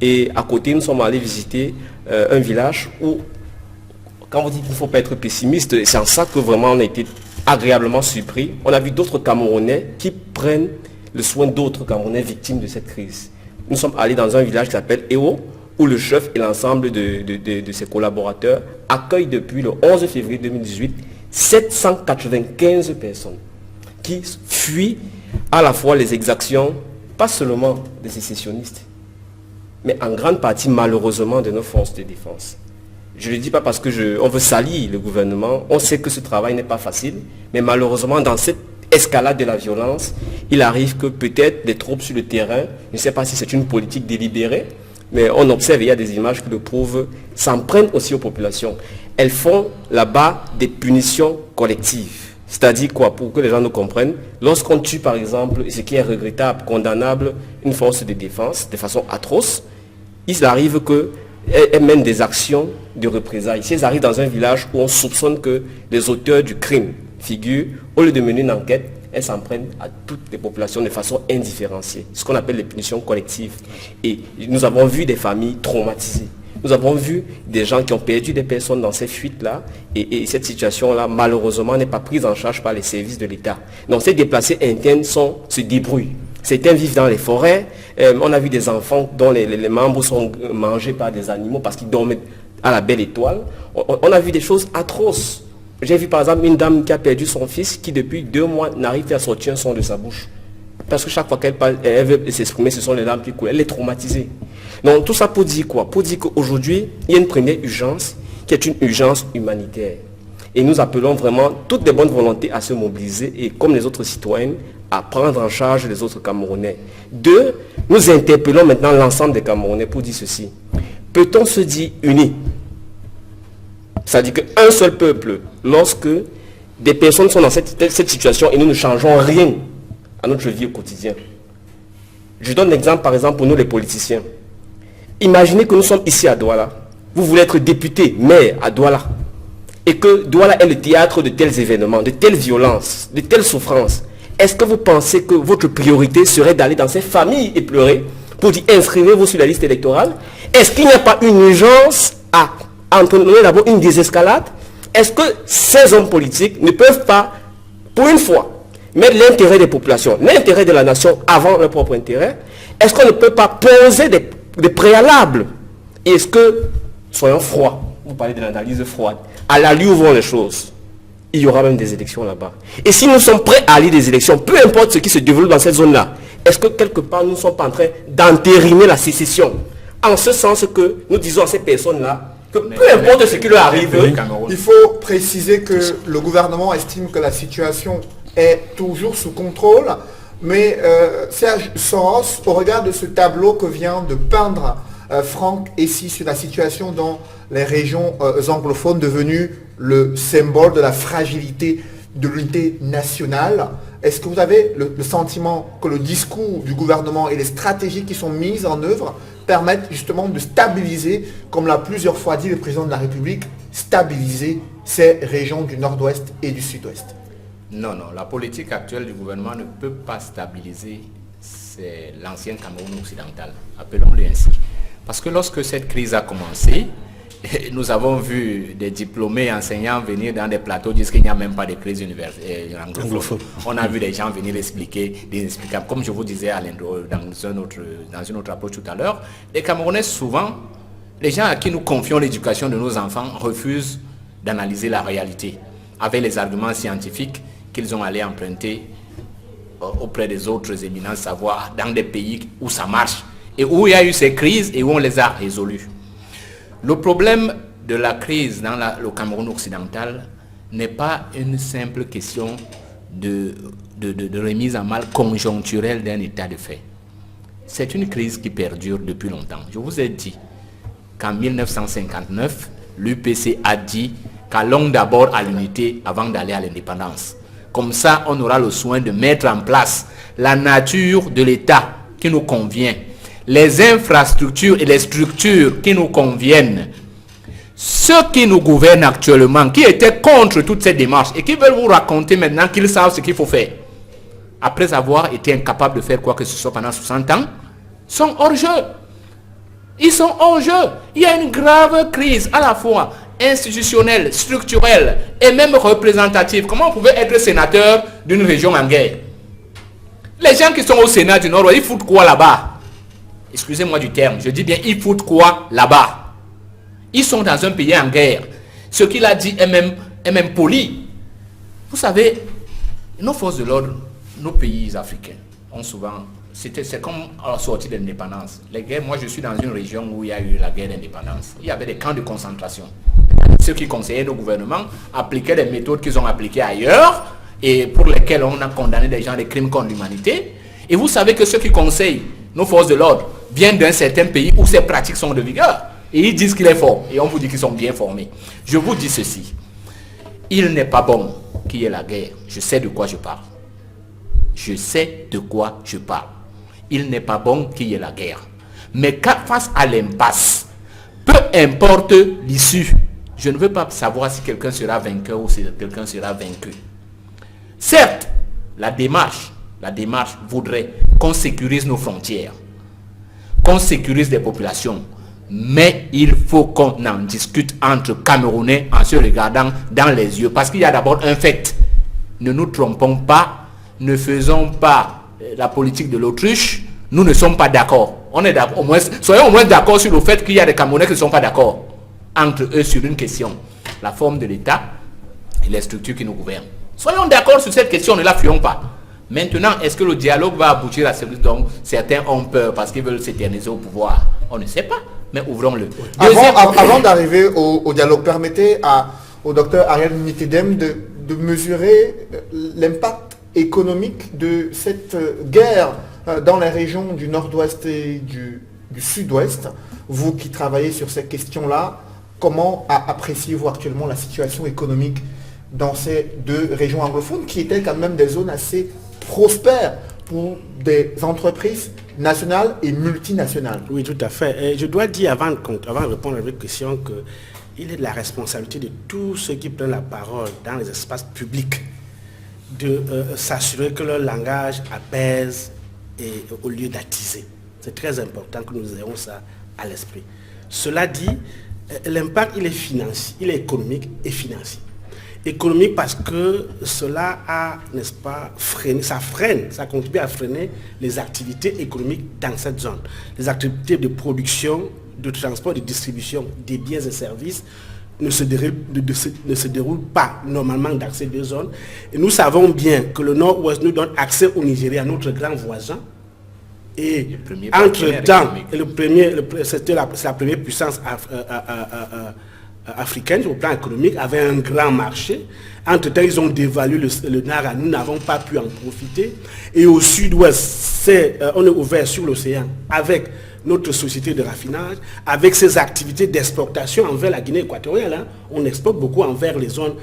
Et à côté, nous sommes allés visiter un village où, quand on dit qu'il ne faut pas être pessimiste, c'est en ça que vraiment on a été agréablement surpris. On a vu d'autres Camerounais qui prennent le soin d'autres Camerounais victimes de cette crise. Nous sommes allés dans un village qui s'appelle Ewo, où le chef et l'ensemble de ses collaborateurs accueillent depuis le 11 février 2018 795 personnes qui fuient à la fois les exactions, pas seulement des sécessionnistes, mais en grande partie malheureusement de nos forces de défense. Je ne le dis pas parce qu'on veut salir le gouvernement, on sait que ce travail n'est pas facile, mais malheureusement dans cette escalade de la violence, il arrive que peut-être des troupes sur le terrain, je ne sais pas si c'est une politique délibérée, mais on observe, il y a des images qui le prouvent, s'en prennent aussi aux populations. Elles font là-bas des punitions collectives. C'est-à-dire quoi? Pour que les gens nous comprennent, lorsqu'on tue par exemple, ce qui est regrettable, condamnable, une force de défense de façon atroce, il arrive qu'elles mènent des actions de représailles. Si elles arrivent dans un village où on soupçonne que les auteurs du crime figurent, au lieu de mener une enquête, elles s'en prennent à toutes les populations de façon indifférenciée, ce qu'on appelle les punitions collectives. Et nous avons vu des familles traumatisées. Nous avons vu des gens qui ont perdu des personnes dans ces fuites-là, et cette situation-là, malheureusement, n'est pas prise en charge par les services de l'État. Donc ces déplacés internes se débrouillent. Certains vivent dans les forêts. On a vu des enfants dont les membres sont mangés par des animaux parce qu'ils dorment à la belle étoile. On a vu des choses atroces. J'ai vu par exemple une dame qui a perdu son fils, qui depuis 2 mois n'arrive pas à sortir un son de sa bouche. Parce que chaque fois qu'elle parle, elle veut s'exprimer, ce sont les larmes qui coulent. Elle est traumatisée. Donc tout ça pour dire quoi? Pour dire qu'aujourd'hui, il y a une première urgence qui est une urgence humanitaire. Et nous appelons vraiment toutes les bonnes volontés à se mobiliser et comme les autres citoyens, à prendre en charge les autres Camerounais. 2, nous interpellons maintenant l'ensemble des Camerounais pour dire ceci. Peut-on se dire unis? C'est-à-dire qu'un seul peuple, lorsque des personnes sont dans cette situation et nous ne changeons rien à notre vie au quotidien. Je donne l'exemple par exemple pour nous les politiciens. Imaginez que nous sommes ici à Douala. Vous voulez être député, maire à Douala. Et que Douala est le théâtre de tels événements, de telles violences, de telles souffrances. Est-ce que vous pensez que votre priorité serait d'aller dans ces familles et pleurer pour dire inscrivez-vous sur la liste électorale? Est-ce qu'il n'y a pas une urgence à entraîner d'abord une désescalade? Est-ce que ces hommes politiques ne peuvent pas, pour une fois, mettre l'intérêt des populations, l'intérêt de la nation avant leur propre intérêt? Est-ce qu'on ne peut pas poser des préalables? Et est-ce que, soyons froids, vous parlez de l'analyse froide, à la lui ouvrons les choses, il y aura même des élections là-bas. Et si nous sommes prêts à aller des élections, peu importe ce qui se développe dans cette zone-là, est-ce que quelque part nous ne sommes pas en train d'entériner la sécession? En ce sens que nous disons à ces personnes-là, que peu importe ce qui leur arrive, il faut préciser que le gouvernement estime que la situation est toujours sous contrôle, mais Serge Soros, au regard de ce tableau que vient de peindre Franck Essi sur la situation dans les régions anglophones devenues le symbole de la fragilité de l'unité nationale, est-ce que vous avez le sentiment que le discours du gouvernement et les stratégies qui sont mises en œuvre permettent justement de stabiliser, comme l'a plusieurs fois dit le président de la République, stabiliser ces régions du nord-ouest et du sud-ouest? Non, la politique actuelle du gouvernement ne peut pas stabiliser l'ancien Cameroun occidental, appelons-le ainsi. Parce que lorsque cette crise a commencé, nous avons vu des diplômés enseignants venir dans des plateaux dire qu'il n'y a même pas de crise anglophone. On a vu des gens venir expliquer des inexplicables. Comme je vous disais dans une autre approche tout à l'heure, les Camerounais souvent, les gens à qui nous confions l'éducation de nos enfants refusent d'analyser la réalité avec les arguments scientifiques qu'ils ont allé emprunter auprès des autres éminents savoirs dans des pays où ça marche et où il y a eu ces crises et où on les a résolues. Le problème de la crise dans le Cameroun occidental n'est pas une simple question de remise en mal conjoncturelle d'un état de fait. C'est une crise qui perdure depuis longtemps. Je vous ai dit qu'en 1959, l'UPC a dit qu'allons d'abord à l'unité avant d'aller à l'indépendance. Comme ça, on aura le soin de mettre en place la nature de l'État qui nous convient, les infrastructures et les structures qui nous conviennent. Ceux qui nous gouvernent actuellement, qui étaient contre toutes ces démarches et qui veulent vous raconter maintenant qu'ils savent ce qu'il faut faire, après avoir été incapables de faire quoi que ce soit pendant 60 ans, sont hors jeu. Ils sont hors jeu. Il y a une grave crise à la fois institutionnelle, structurelle et même représentative. Comment vous pouvez être sénateur d'une région en guerre? Les gens qui sont au Sénat du Nord, ils foutent quoi là-bas? Excusez-moi du terme, je dis bien ils foutent quoi là-bas? Ils sont dans un pays en guerre. Ce qu'il a dit est même poli. Vous savez, nos forces de l'ordre, nos pays africains ont souvent... C'est comme à la sortie de l'indépendance. Les guerres, moi je suis dans une région où il y a eu la guerre d'indépendance. Il y avait des camps de concentration. Ceux qui conseillaient nos gouvernements appliquaient des méthodes qu'ils ont appliquées ailleurs et pour lesquelles on a condamné des gens des crimes contre l'humanité. Et vous savez que ceux qui conseillent nos forces de l'ordre viennent d'un certain pays où ces pratiques sont de vigueur. Et ils disent qu'il est fort. Et on vous dit qu'ils sont bien formés. Je vous dis ceci. Il n'est pas bon qu'il y ait la guerre. Je sais de quoi je parle. Je sais de quoi je parle. Il n'est pas bon qu'il y ait la guerre. Mais face à l'impasse, peu importe l'issue, je ne veux pas savoir si quelqu'un sera vainqueur ou si quelqu'un sera vaincu. Certes, la démarche voudrait qu'on sécurise nos frontières, qu'on sécurise les populations, mais il faut qu'on en discute entre Camerounais en se regardant dans les yeux. Parce qu'il y a d'abord un fait. Ne nous trompons pas, ne faisons pas la politique de l'autruche, nous ne sommes pas d'accord. On est d'accord, soyons au moins d'accord sur le fait qu'il y a des Camerounais qui ne sont pas d'accord entre eux sur une question. La forme de l'État, et les structures qui nous gouvernent. Soyons d'accord sur cette question, ne la fuyons pas. Maintenant, est-ce que le dialogue va aboutir à ce dont certains ont peur parce qu'ils veulent s'éterniser au pouvoir? On ne sait pas, mais ouvrons-le. Avant d'arriver au dialogue, permettez au docteur Ariel Nitidem de mesurer l'impact économique de cette guerre dans les régions du nord-ouest et du sud-ouest. Vous qui travaillez sur ces questions-là, comment appréciez-vous actuellement la situation économique dans ces deux régions anglophones qui étaient quand même des zones assez prospères pour des entreprises nationales et multinationales? Oui, tout à fait. Et je dois dire, avant de répondre à votre question, qu'il est de la responsabilité de tous ceux qui prennent la parole dans les espaces publics de s'assurer que leur langage apaise et, au lieu d'attiser. C'est très important que nous ayons ça à l'esprit. Cela dit, l'impact, il est financier, il est économique et financier. Économique parce que cela a, n'est-ce pas, ça contribue à freiner les activités économiques dans cette zone. Les activités de production, de transport, de distribution des biens et services ne se déroulent pas normalement dans ces deux zones. Et nous savons bien que le Nord-Ouest nous donne accès au Nigeria, notre grand voisin. Et entre-temps, c'est la première puissance africaine au plan économique, avait un grand marché. Entre-temps, ils ont dévalué le Nara, nous n'avons pas pu en profiter. Et au sud-ouest, on est ouvert sur l'océan avec notre société de raffinage, avec ses activités d'exportation envers la Guinée équatoriale. Hein. On exporte beaucoup envers les zones,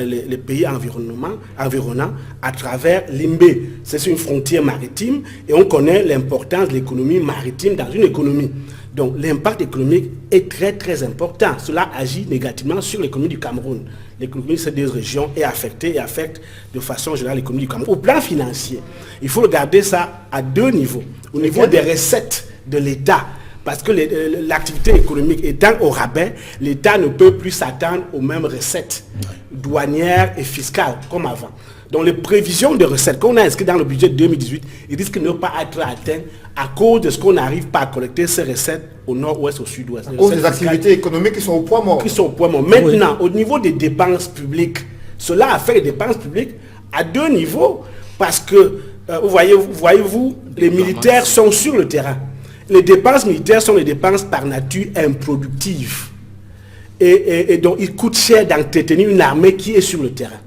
les pays environnants à travers l'Imbé. C'est une frontière maritime et on connaît l'importance de l'économie maritime dans une économie. Donc l'impact économique est très très important. Cela agit négativement sur l'économie du Cameroun. L'économie de ces deux régions est affectée et affecte de façon générale l'économie du Cameroun. Au plan financier, il faut regarder ça à deux niveaux. Au niveau des recettes de l'État, parce que l'activité économique étant au rabais, l'État ne peut plus s'attendre aux mêmes recettes douanières et fiscales comme avant. Donc les prévisions de recettes qu'on a inscrites dans le budget de 2018, ils risquent de ne pas être atteints à cause de ce qu'on n'arrive pas à collecter ces recettes au nord-ouest, au sud-ouest. À cause des activités économiques qui sont au point mort. Maintenant, au niveau des dépenses publiques, cela affecte les dépenses publiques à deux niveaux, parce que, voyez-vous, les militaires sont sur le terrain. Les dépenses militaires sont les dépenses par nature improductives. Et donc, il coûte cher d'entretenir une armée qui est sur le terrain.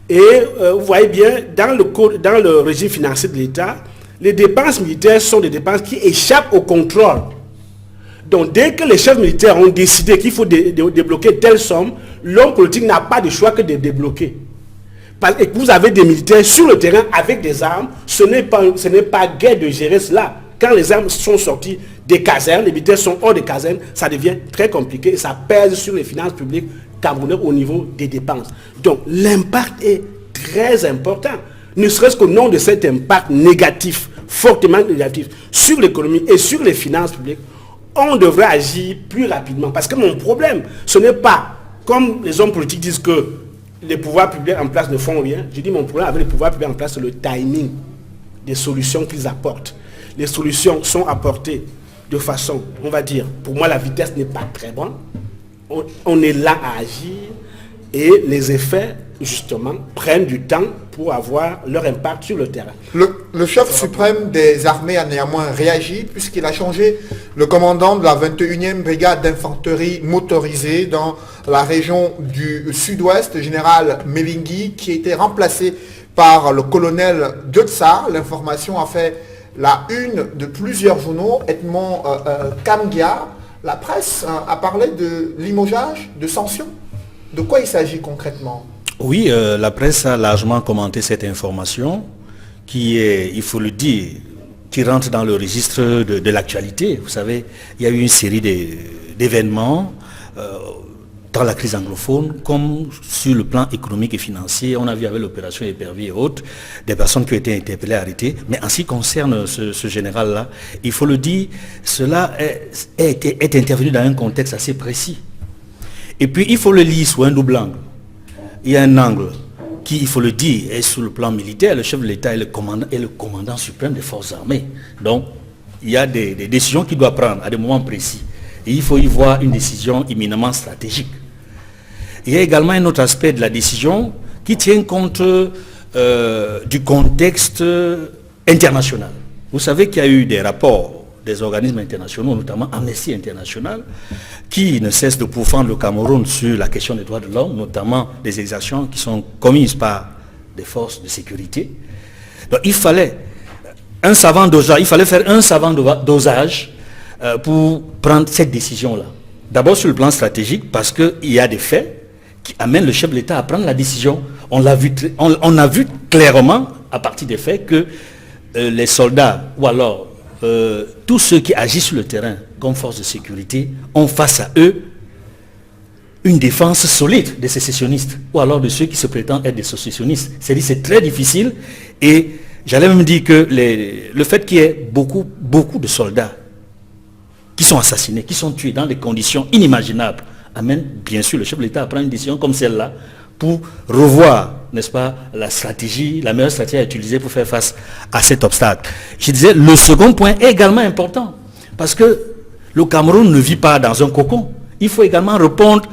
Et vous voyez bien, dans le régime financier de l'État, les dépenses militaires sont des dépenses qui échappent au contrôle. Donc, dès que les chefs militaires ont décidé qu'il faut débloquer telle somme, l'homme politique n'a pas de choix que de débloquer. Parce que vous avez des militaires sur le terrain avec des armes, ce n'est pas gai de gérer cela. Quand les armes sont sorties des casernes, les militaires sont hors des casernes, ça devient très compliqué et ça pèse sur les finances publiques camerounaises au niveau des dépenses. Donc l'impact est très important, ne serait-ce qu'au nom de cet impact négatif, fortement négatif, sur l'économie et sur les finances publiques, on devrait agir plus rapidement. Parce que mon problème, ce n'est pas, comme les hommes politiques disent que les pouvoirs publics en place ne font rien, je dis mon problème avec les pouvoirs publics en place, c'est le timing des solutions qu'ils apportent. Les solutions sont apportées de façon, on va dire, pour moi la vitesse n'est pas très bonne. On est là à agir et les effets, justement, prennent du temps pour avoir leur impact sur le terrain. Le chef suprême des armées a néanmoins réagi puisqu'il a changé le commandant de la 21e brigade d'infanterie motorisée dans la région du sud-ouest, le général Melingui, qui était remplacé par le colonel Diotsa. L'information a fait la une de plusieurs journaux. Edmond Kamgia, la presse a parlé de limogeage, de sanctions. De quoi il s'agit concrètement? Oui, la presse a largement commenté cette information qui est, il faut le dire, qui rentre dans le registre de l'actualité. Vous savez, il y a eu une série d'événements dans la crise anglophone, comme sur le plan économique et financier. On a vu avec l'opération Épervier et autres, des personnes qui ont été interpellées, arrêtées. Mais en ce qui concerne ce général-là, il faut le dire, cela est intervenu dans un contexte assez précis. Et puis, il faut le lire sous un double angle. Il y a un angle qui, il faut le dire, est sur le plan militaire. Le chef de l'État est le commandant suprême des forces armées. Donc, il y a des décisions qu'il doit prendre à des moments précis. Et il faut y voir une décision éminemment stratégique. il y a également un autre aspect de la décision qui tient compte du contexte international. Vous savez qu'il y a eu des rapports des organismes internationaux, notamment Amnesty International, qui ne cessent de pourfendre le Cameroun sur la question des droits de l'homme, notamment des exactions qui sont commises par des forces de sécurité. Donc il fallait un savant dosage, il fallait faire un savant dosage pour prendre cette décision-là. D'abord sur le plan stratégique, parce qu'il y a des faits qui amènent le chef de l'État à prendre la décision. On a vu clairement, à partir des faits, que les soldats, ou alors tous ceux qui agissent sur le terrain comme force de sécurité, ont face à eux une défense solide des sécessionnistes, ou alors de ceux qui se prétendent être des sécessionnistes. C'est-à-dire c'est très difficile, et j'allais même dire que le fait qu'il y ait beaucoup de soldats qui sont assassinés, qui sont tués dans des conditions inimaginables, amène bien sûr le chef de l'État à prendre une décision comme celle-là pour revoir, n'est-ce pas, la meilleure stratégie à utiliser pour faire face à cet obstacle. Je disais, le second point est également important, parce que le Cameroun ne vit pas dans un cocon. Il faut également répondre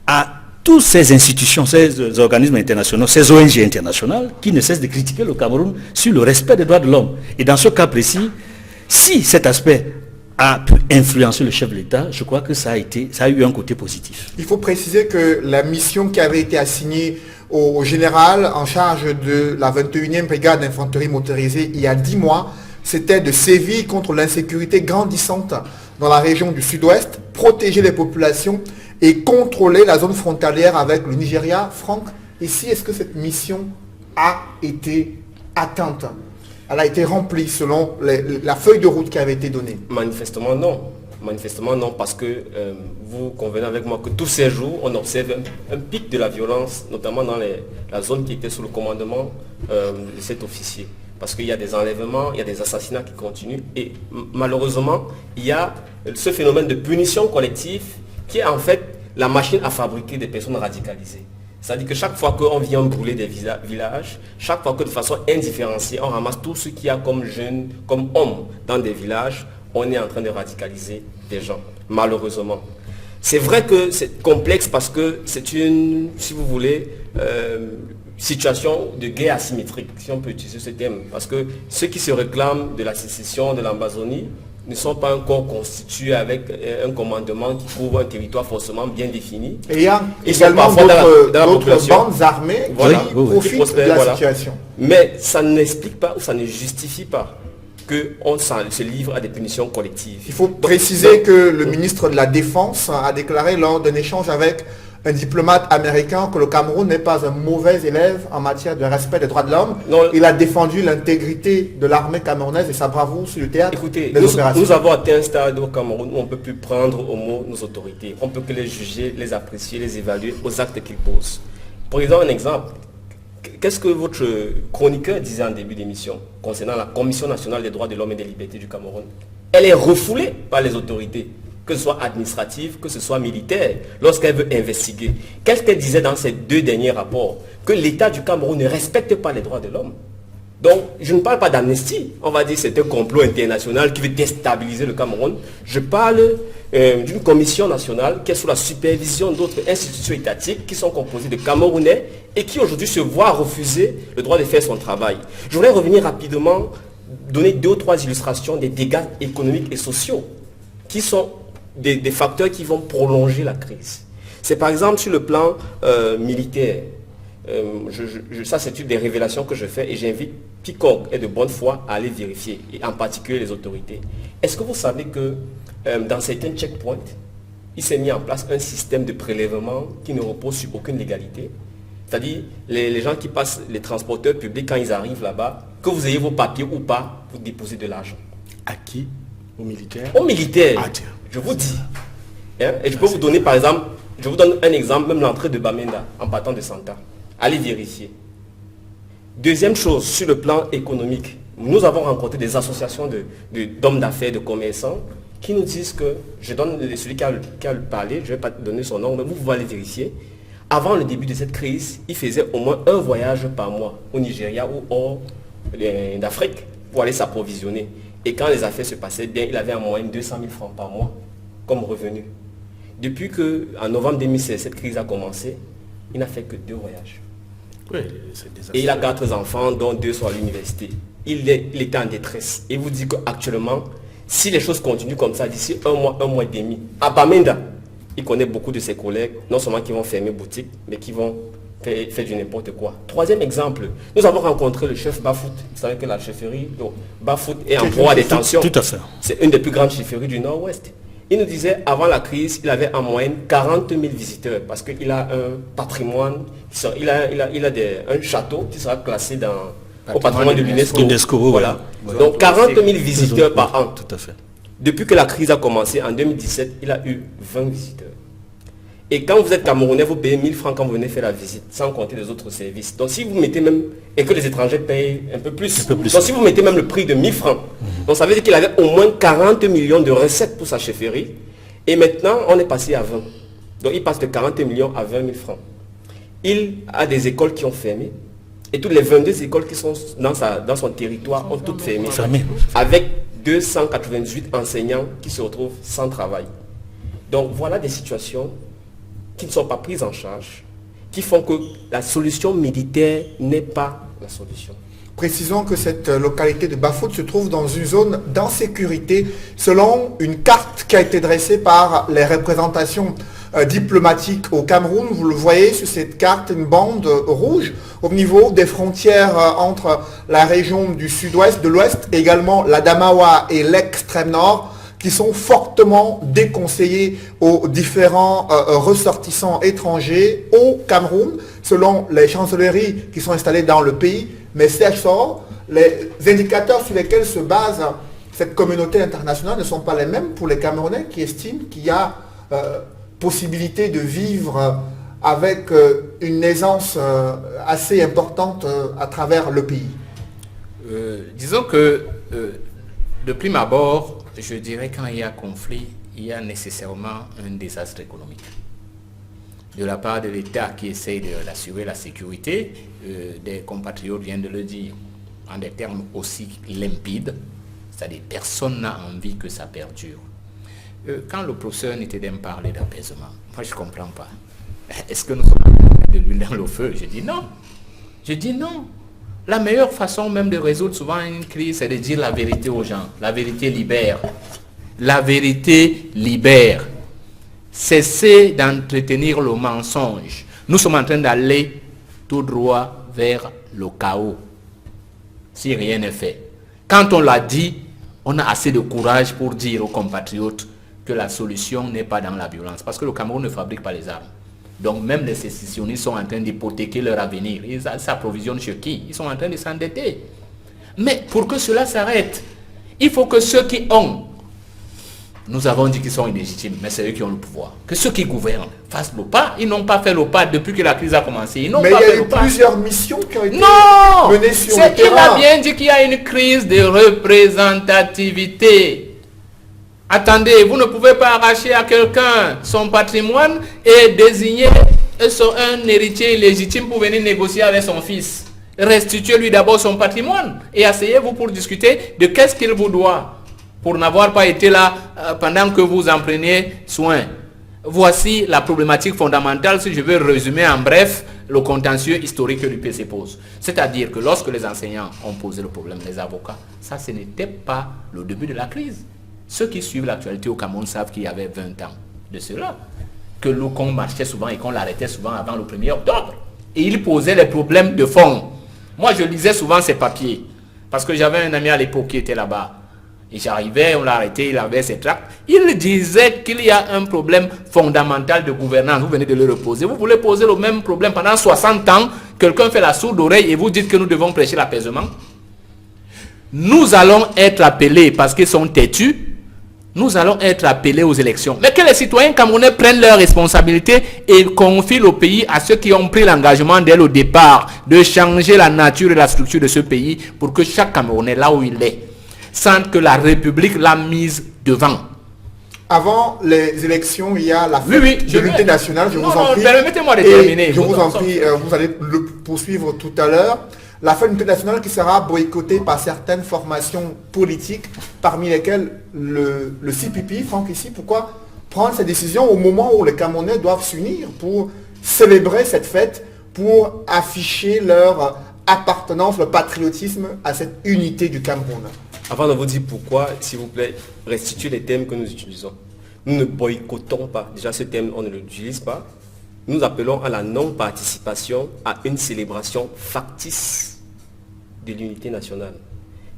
à toutes ces institutions, ces organismes internationaux, ces ONG internationales qui ne cessent de critiquer le Cameroun sur le respect des droits de l'homme. Et dans ce cas précis, si cet aspect a pu influencer le chef de l'État, je crois que ça a eu un côté positif. Il faut préciser que la mission qui avait été assignée au général en charge de la 21e brigade d'infanterie motorisée il y a 10 mois, c'était de sévir contre l'insécurité grandissante dans la région du sud-ouest, protéger les populations et contrôler la zone frontalière avec le Nigeria. Franck, ici, est-ce que cette mission a été atteinte? Elle a été remplie selon la feuille de route qui avait été donnée? Manifestement non. Manifestement non, parce que vous convenez avec moi que tous ces jours, on observe un pic de la violence, notamment dans la zone qui était sous le commandement de cet officier. Parce qu'il y a des enlèvements, il y a des assassinats qui continuent. Et malheureusement, il y a ce phénomène de punition collective qui est en fait la machine à fabriquer des personnes radicalisées. C'est-à-dire que chaque fois qu'on vient brûler des villages, chaque fois que de façon indifférenciée, on ramasse tout ce qu'il y a comme jeunes, comme hommes dans des villages, on est en train de radicaliser des gens, malheureusement. C'est vrai que c'est complexe parce que c'est une, si vous voulez, situation de guerre asymétrique, si on peut utiliser ce terme. Parce que ceux qui se réclament de la sécession de l'Amazonie ne sont pas encore constitués avec un commandement qui couvre un territoire forcément bien défini. Et il y a Ils sont également parfois dans la d'autres population. bandes armées Voilà. qui profitent de la situation. Mais ça n'explique pas ou ça ne justifie pas qu'on se livre à des punitions collectives. Il faut préciser que le ministre de la Défense a déclaré lors d'un échange avec un diplomate américain que le Cameroun n'est pas un mauvais élève en matière de respect des droits de l'homme. Il a défendu l'intégrité de l'armée camerounaise et sa bravoure sur le théâtre. Écoutez, des opérations. nous avons atteint un stade au Cameroun où on ne peut plus prendre au mot nos autorités. On ne peut que les juger, les apprécier, les évaluer aux actes qu'ils posent. Pour exemple, un exemple. Qu'est-ce que votre chroniqueur disait en début d'émission concernant la Commission nationale des droits de l'homme et des libertés du Cameroun? Elle est refoulée par les autorités, que ce soit administrative, que ce soit militaire, lorsqu'elle veut investiguer. Qu'est-ce qu'elle disait dans ces 2 derniers rapports? Que l'État du Cameroun ne respecte pas les droits de l'homme. Donc, je ne parle pas d'amnistie. On va dire que c'est un complot international qui veut déstabiliser le Cameroun. Je parle d'une commission nationale qui est sous la supervision d'autres institutions étatiques qui sont composées de Camerounais et qui aujourd'hui se voient refuser le droit de faire son travail. Je voudrais revenir rapidement, donner 2 ou 3 illustrations des dégâts économiques et sociaux qui sont des facteurs qui vont prolonger la crise. C'est par exemple sur le plan militaire. Ça, c'est une des révélations que je fais et j'invite quiconque est de bonne foi à aller vérifier, et en particulier les autorités. Est-ce que vous savez que dans certains checkpoints, il s'est mis en place un système de prélèvement qui ne repose sur aucune légalité? C'est-à-dire, les gens qui passent, les transporteurs publics, quand ils arrivent là-bas, que vous ayez vos papiers ou pas, vous déposez de l'argent. À qui? Aux militaires? Aux militaires, Ah, tiens. je vous dis. Hein? Et je peux vous donner par exemple, je vous donne un exemple, même l'entrée de Bamenda, en partant de Santa. Allez vérifier. Deuxième chose, sur le plan économique, nous avons rencontré des associations d'hommes d'affaires, de commerçants, qui nous disent que, je donne celui qui a parlé, je ne vais pas donner son nom, mais vous pouvez aller vérifier. Avant le début de cette crise, il faisait au moins un voyage par mois au Nigeria ou hors d'Afrique pour aller s'approvisionner. Et quand les affaires se passaient bien, il avait en moyenne 200 000 francs par mois comme revenu. Depuis qu'en novembre 2016, cette crise a commencé, il n'a fait que 2 voyages. Oui, c'est désastreux. Et il a 4 enfants, dont 2 sont à l'université. Il était en détresse. Il vous dit qu'actuellement, si les choses continuent comme ça, d'ici un mois et demi, à Bamenda, il connaît beaucoup de ses collègues, non seulement qui vont fermer boutique, mais qui vont faire du n'importe quoi. 3e exemple, nous avons rencontré le chef Bafout. Vous savez que la chefferie Bafout est en proie à des tensions. Tout à fait. C'est une des plus grandes chefferies du Nord-Ouest. Il nous disait, avant la crise, il avait en moyenne 40 000 visiteurs parce qu'il a un patrimoine, il a un château qui sera classé au patrimoine de l'UNESCO. Voilà. Donc 40 000 visiteurs par an. Tout à fait. Depuis que la crise a commencé, en 2017, il a eu 20 visiteurs. Et quand vous êtes Camerounais, vous payez 1000 francs quand vous venez faire la visite, sans compter les autres services. Donc si vous mettez même, et que les étrangers payent un peu plus, donc si vous mettez même le prix de 1000 francs, donc ça veut dire qu'il avait au moins 40 millions de recettes pour sa chefferie. Et maintenant, on est passé à 20. Donc il passe de 40 millions à 20 000 francs. Il a des écoles qui ont fermé. Et toutes les 22 écoles qui sont dans son territoire ont toutes fermé. Avec 298 enseignants qui se retrouvent sans travail. Donc voilà des situations qui ne sont pas prises en charge, qui font que la solution militaire n'est pas la solution. Précisons que cette localité de Bafout se trouve dans une zone d'insécurité selon une carte qui a été dressée par les représentations diplomatiques au Cameroun. Vous le voyez sur cette carte, une bande rouge au niveau des frontières entre la région du sud-ouest, de l'ouest, également la Damawa et l'extrême nord, qui sont fortement déconseillés aux différents ressortissants étrangers au Cameroun, selon les chancelleries qui sont installées dans le pays. Mais CHSO, les indicateurs sur lesquels se base cette communauté internationale ne sont pas les mêmes pour les Camerounais qui estiment qu'il y a possibilité de vivre avec une aisance assez importante à travers le pays. Disons que de prime abord, je dirais quand il y a conflit, il y a nécessairement un désastre économique. De la part de l'État qui essaye d'assurer la sécurité, des compatriotes viennent de le dire, en des termes aussi limpides, c'est-à-dire personne n'a envie que ça perdure. Quand le professeur Nitedem parlait d'apaisement, moi je ne comprends pas. Est-ce que nous sommes en train de mettre de l'huile dans le feu? Je dis non. Je dis non. La meilleure façon même de résoudre souvent une crise, c'est de dire la vérité aux gens. La vérité libère. La vérité libère. Cessez d'entretenir le mensonge. Nous sommes en train d'aller tout droit vers le chaos. Si rien n'est fait. Quand on l'a dit, on a assez de courage pour dire aux compatriotes que la solution n'est pas dans la violence. Parce que le Cameroun ne fabrique pas les armes. Donc même les sécessionnistes sont en train d'hypothéquer leur avenir. Ils s'approvisionnent chez qui? Ils sont en train de s'endetter. Mais pour que cela s'arrête, il faut que ceux qui ont, nous avons dit qu'ils sont illégitimes, mais c'est eux qui ont le pouvoir, que ceux qui gouvernent fassent le pas. Ils n'ont pas fait le pas depuis que la crise a commencé. Ils n'ont pas fait le pas. Mais il y a eu plusieurs missions qui ont été non, menées sur le terrain. Il a bien dit qu'il y a une crise de représentativité. Attendez, vous ne pouvez pas arracher à quelqu'un son patrimoine et désigner un héritier illégitime pour venir négocier avec son fils. Restituez-lui d'abord son patrimoine et asseyez-vous pour discuter de qu'est-ce qu'il vous doit pour n'avoir pas été là pendant que vous en preniez soin. Voici la problématique fondamentale, si je veux résumer en bref, le contentieux historique que l'UPC pose. C'est-à-dire que lorsque les enseignants ont posé le problème, les avocats, ça ce n'était pas le début de la crise. Ceux qui suivent l'actualité au Cameroun savent qu'il y avait 20 ans de cela, que l'OCON marchait souvent et qu'on l'arrêtait souvent avant le 1er octobre. Et il posait les problèmes de fond. Moi, je lisais souvent ces papiers, parce que j'avais un ami à l'époque qui était là-bas. Et j'arrivais, on l'a arrêté, il avait ses tracts. Il disait qu'il y a un problème fondamental de gouvernance. Vous venez de le reposer. Vous voulez poser le même problème pendant 60 ans. Quelqu'un fait la sourde oreille et vous dites que nous devons prêcher l'apaisement. Nous allons être appelés, parce qu'ils sont têtus, nous allons être appelés aux élections. Mais que les citoyens camerounais prennent leurs responsabilités et confient le pays à ceux qui ont pris l'engagement dès le départ de changer la nature et la structure de ce pays pour que chaque Camerounais, là où il est, sente que la République l'a mise devant. Avant les élections, il y a la fête de l'unité nationale. Je vous en prie. Permettez-moi de terminer. Je vous en prie, vous allez le poursuivre tout à l'heure. La fête de l'unité nationale qui sera boycottée par certaines formations politiques, parmi lesquelles le CPP. Franck, ici, pourquoi prendre cette décision au moment où les Camerounais doivent s'unir pour célébrer cette fête, pour afficher leur appartenance, leur patriotisme à cette unité du Cameroun? Avant de vous dire pourquoi, s'il vous plaît, restituez les thèmes que nous utilisons. Nous ne boycottons pas. Déjà, ce thème, on ne l'utilise pas. Nous appelons à la non-participation à une célébration factice de l'unité nationale.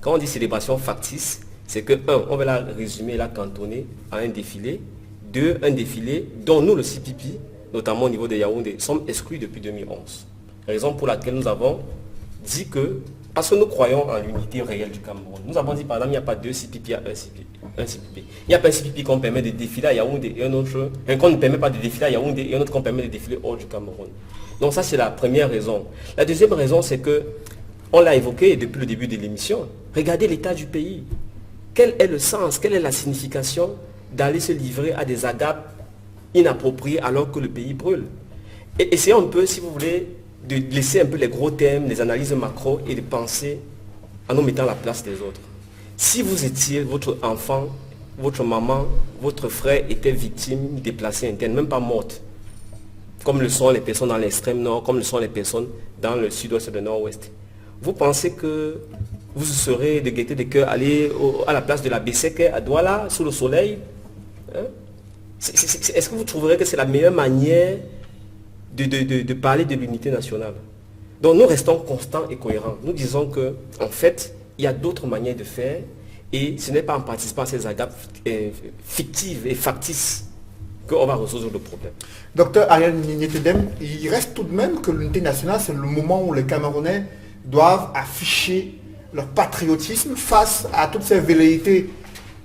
Quand on dit célébration factice, c'est que, un, on va la résumer, la cantonner à un défilé. Deux, un défilé dont nous, le CPP, notamment au niveau de Yaoundé, sommes exclus depuis 2011. Raison pour laquelle nous avons dit que, parce que nous croyons en l'unité réelle du Cameroun, nous avons dit par exemple, il n'y a pas deux CPP, il y a un CPP. Il n'y a pas un CPP qu'on permet de défiler à Yaoundé et un autre, qu'on ne permet pas de défiler à Yaoundé et un autre qu'on permet de défiler hors du Cameroun. Donc ça, c'est la première raison. La deuxième raison, c'est que, on l'a évoqué depuis le début de l'émission, regardez l'état du pays. Quel est le sens, quelle est la signification d'aller se livrer à des agapes inappropriées alors que le pays brûle? Et essayons un peu, si vous voulez, de laisser un peu les gros thèmes, les analyses macro et de penser en nous mettant à la place des autres. Si vous étiez, votre enfant, votre maman, votre frère était victime déplacée interne, même pas morte, comme le sont les personnes dans l'extrême nord, comme le sont les personnes dans le sud-ouest et le nord-ouest, vous pensez que vous serez de gaieté de cœur aller à la place de la Besseke à Douala, sous le soleil, hein? Est-ce que vous trouverez que c'est la meilleure manière de parler de l'unité nationale? Donc nous restons constants et cohérents. Nous disons que, en fait, il y a d'autres manières de faire et ce n'est pas en participant à ces agapes fictives et factices qu'on va résoudre le problème. Docteur Ariel Niétedem, il reste tout de même que l'unité nationale, c'est le moment où les Camerounais doivent afficher leur patriotisme face à toutes ces velléités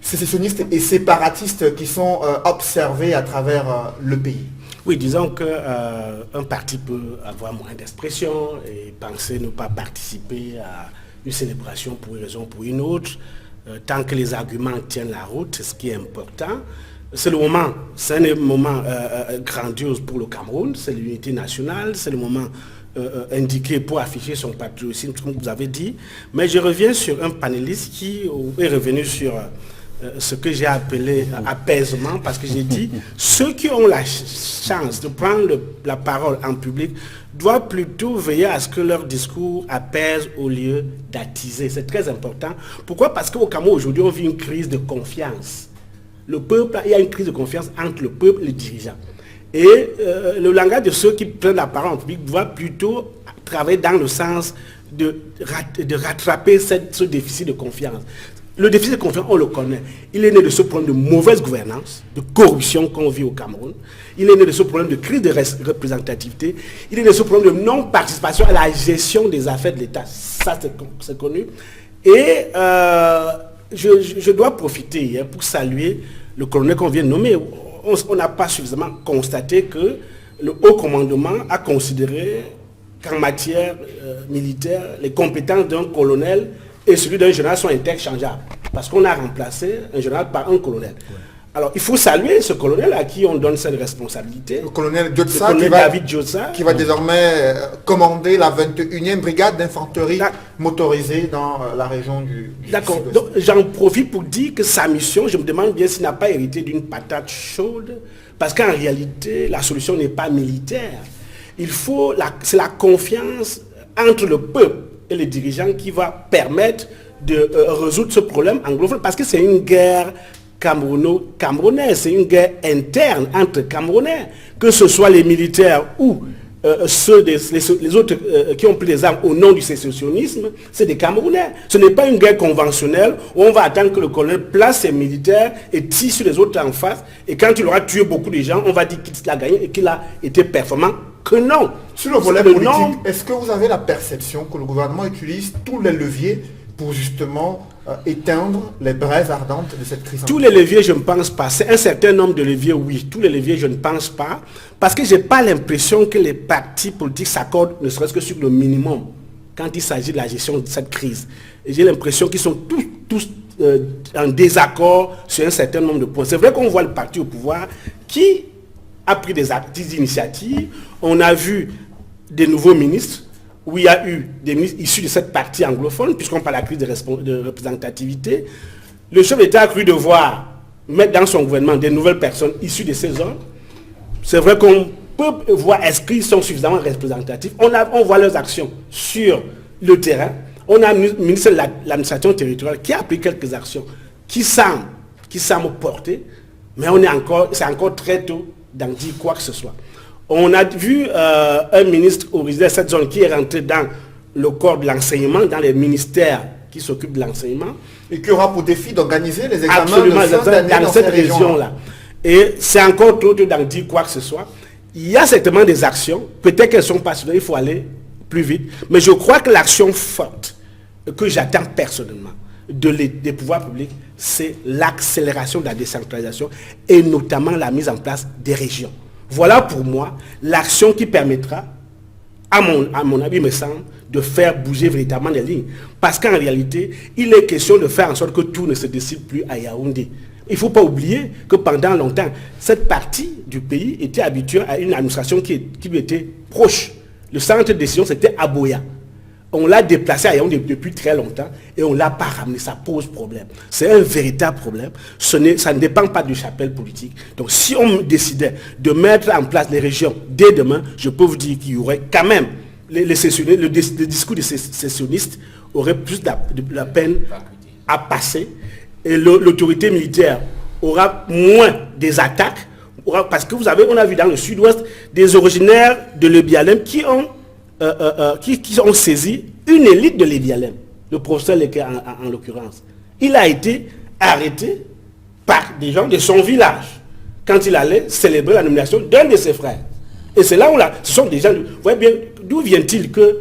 sécessionnistes et séparatistes qui sont observées à travers le pays. Oui, disons qu'un parti peut avoir moins d'expression et penser ne pas participer à une célébration pour une raison ou pour une autre. Tant que les arguments tiennent la route, c'est ce qui est important. C'est le moment, c'est un moment grandiose pour le Cameroun, c'est l'unité nationale, c'est le moment indiqué pour afficher son patriotisme, comme vous avez dit. Mais je reviens sur un panéliste qui est revenu sur ce que j'ai appelé apaisement, parce que j'ai dit, ceux qui ont la chance de prendre la parole en public doivent plutôt veiller à ce que leur discours apaise au lieu d'attiser. C'est très important. Pourquoi? Parce qu'au Cameroun, aujourd'hui, on vit une crise de confiance. Le peuple, il y a une crise de confiance entre le peuple et les dirigeants. Et le langage de ceux qui prennent la parole en public doit plutôt travailler dans le sens de rattraper ce déficit de confiance. Le déficit de confiance, on le connaît. Il est né de ce problème de mauvaise gouvernance, de corruption qu'on vit au Cameroun. Il est né de ce problème de crise de représentativité. Il est né de ce problème de non-participation à la gestion des affaires de l'État. Ça, c'est connu. Et je dois profiter pour saluer le colonel qu'on vient de nommer. On n'a pas suffisamment constaté que le haut commandement a considéré qu'en matière militaire, les compétences d'un colonel et celui d'un général sont interchangeables. Parce qu'on a remplacé un général par un colonel. Ouais. Alors, il faut saluer ce colonel à qui on donne cette responsabilité. Le colonel Diotsa, David Diotsa, qui va désormais commander la 21e brigade d'infanterie motorisée dans la région du D'accord. Donc, j'en profite pour dire que sa mission, je me demande bien s'il n'a pas hérité d'une patate chaude. Parce qu'en réalité, la solution n'est pas militaire. C'est la confiance entre le peuple et les dirigeants qui va permettre de résoudre ce problème anglophone, parce que c'est une guerre camerounaise, c'est une guerre interne entre Camerounais, que ce soit les militaires ou les autres qui ont pris les armes au nom du sécessionnisme, c'est des Camerounais. Ce n'est pas une guerre conventionnelle où on va attendre que le colonel place ses militaires et tire sur les autres en face, et quand il aura tué beaucoup de gens, on va dire qu'il a gagné et qu'il a été performant. Que non. Sur le volet politique, est-ce que vous avez la perception que le gouvernement utilise tous les leviers pour justement éteindre les braises ardentes de cette crise? Tous les leviers, je ne pense pas. C'est un certain nombre de leviers, oui. Tous les leviers, je ne pense pas. Parce que je n'ai pas l'impression que les partis politiques s'accordent, ne serait-ce que sur le minimum, quand il s'agit de la gestion de cette crise. Et j'ai l'impression qu'ils sont tous en désaccord sur un certain nombre de points. C'est vrai qu'on voit le parti au pouvoir qui a pris des initiatives. On a vu des nouveaux ministres, où il y a eu des ministres issus de cette partie anglophone, puisqu'on parle de la crise de représentativité. Le chef d'État a cru devoir mettre dans son gouvernement des nouvelles personnes issues de ces zones, c'est vrai qu'on peut voir est-ce qu'ils sont suffisamment représentatifs. On voit leurs actions sur le terrain. On a un ministre de l'administration territoriale qui a pris quelques actions qui semblent porter, mais c'est encore très tôt d'en dire quoi que ce soit. On a vu un ministre originaire de cette zone qui est rentré dans le corps de l'enseignement, dans les ministères qui s'occupent de l'enseignement. Et qui aura pour défi d'organiser les examens Absolument, de fin d'année dans cette région-là. Et c'est encore trop tôt d'en dire quoi que ce soit. Il y a certainement des actions, peut-être qu'elles ne sont pas suffisantes, il faut aller plus vite. Mais je crois que l'action forte que j'attends personnellement des pouvoirs publics, c'est l'accélération de la décentralisation et notamment la mise en place des régions. Voilà pour moi l'action qui permettra, à mon avis, me semble, de faire bouger véritablement les lignes. Parce qu'en réalité, il est question de faire en sorte que tout ne se décide plus à Yaoundé. Il ne faut pas oublier que pendant longtemps, cette partie du pays était habituée à une administration qui lui était proche. Le centre de décision, c'était à Boya. On l'a déplacé à Yaoundé depuis très longtemps et on ne l'a pas ramené. Ça pose problème. C'est un véritable problème. Ça ne dépend pas du chapelle politique. Donc si on décidait de mettre en place les régions dès demain, je peux vous dire qu'il y aurait quand même le discours des sécessionnistes aurait plus de la peine à passer. Et l'autorité militaire aura moins des attaques, parce que on a vu dans le sud-ouest des originaires de l'Ebialem qui ont saisi une élite de l'Ebialem, le professeur Leke en l'occurrence. Il a été arrêté par des gens de son village quand il allait célébrer la nomination d'un de ses frères. Et c'est là où ce sont des gens, vous voyez bien, d'où vient-il que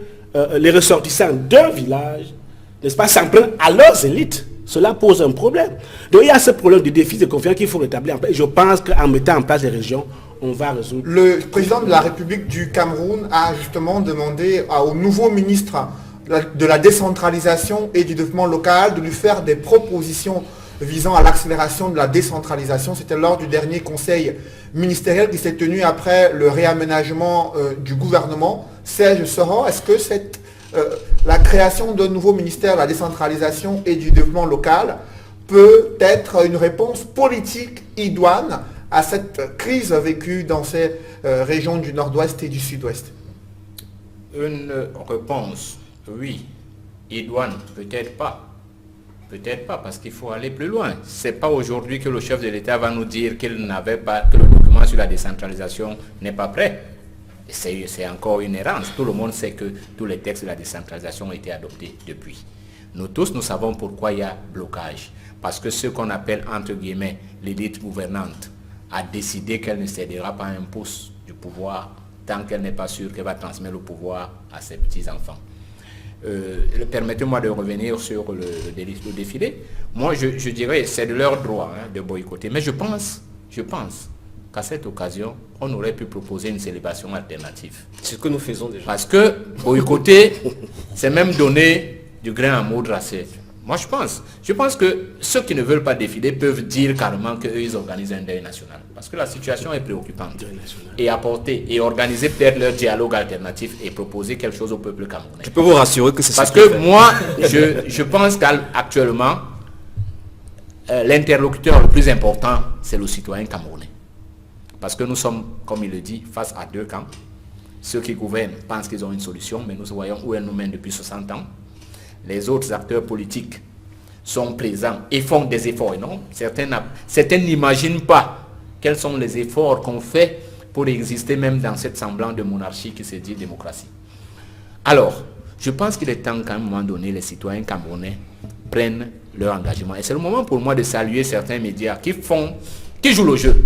les ressortissants d'un village, n'est-ce pas, s'en prennent à leurs élites? Cela pose un problème. Donc il y a ce problème de déficit de confiance qu'il faut rétablir. Et je pense qu'en mettant en place les régions, on va résoudre. Le président de la République du Cameroun a justement demandé au nouveau ministre de la décentralisation et du développement local de lui faire des propositions visant à l'accélération de la décentralisation. C'était lors du dernier conseil ministériel qui s'est tenu après le réaménagement du gouvernement. Serge Soro, est-ce que la création d'un nouveau ministère de la décentralisation et du développement local peut être une réponse politique idoine à cette crise vécue dans ces régions du nord-ouest et du sud-ouest? Une réponse, oui. Idoine, peut-être pas. Peut-être pas, parce qu'il faut aller plus loin. Ce n'est pas aujourd'hui que le chef de l'État va nous dire que le document sur la décentralisation n'est pas prêt. C'est encore une errance. Tout le monde sait que tous les textes de la décentralisation ont été adoptés depuis. Nous tous, nous savons pourquoi il y a blocage. Parce que ce qu'on appelle, entre guillemets, l'élite gouvernante a décidé qu'elle ne cédera pas un pouce du pouvoir tant qu'elle n'est pas sûre qu'elle va transmettre le pouvoir à ses petits-enfants. Permettez-moi de revenir sur le défilé. Moi, je dirais que c'est de leur droit de boycotter. Mais je pense qu'à cette occasion, on aurait pu proposer une célébration alternative. C'est ce que nous faisons déjà. Parce que boycotter, c'est même donner du grain à moudre à ces... Moi, je pense que ceux qui ne veulent pas défiler peuvent dire carrément qu'ils organisent un deuil national. Parce que la situation est préoccupante. Et apporter et organiser peut-être leur dialogue alternatif et proposer quelque chose au peuple camerounais. Je peux vous rassurer que c'est ça. Parce que moi, je pense qu'actuellement, l'interlocuteur le plus important, c'est le citoyen camerounais. Parce que nous sommes, comme il le dit, face à deux camps. Ceux qui gouvernent pensent qu'ils ont une solution, mais nous voyons où elle nous mène depuis 60 ans. Les autres acteurs politiques sont présents et font des efforts. Et non, certains n'imaginent pas quels sont les efforts qu'on fait pour exister même dans cette semblance de monarchie qui se dit démocratie. Alors, je pense qu'il est temps qu'à un moment donné, les citoyens camerounais prennent leur engagement. Et c'est le moment pour moi de saluer certains médias qui jouent le jeu,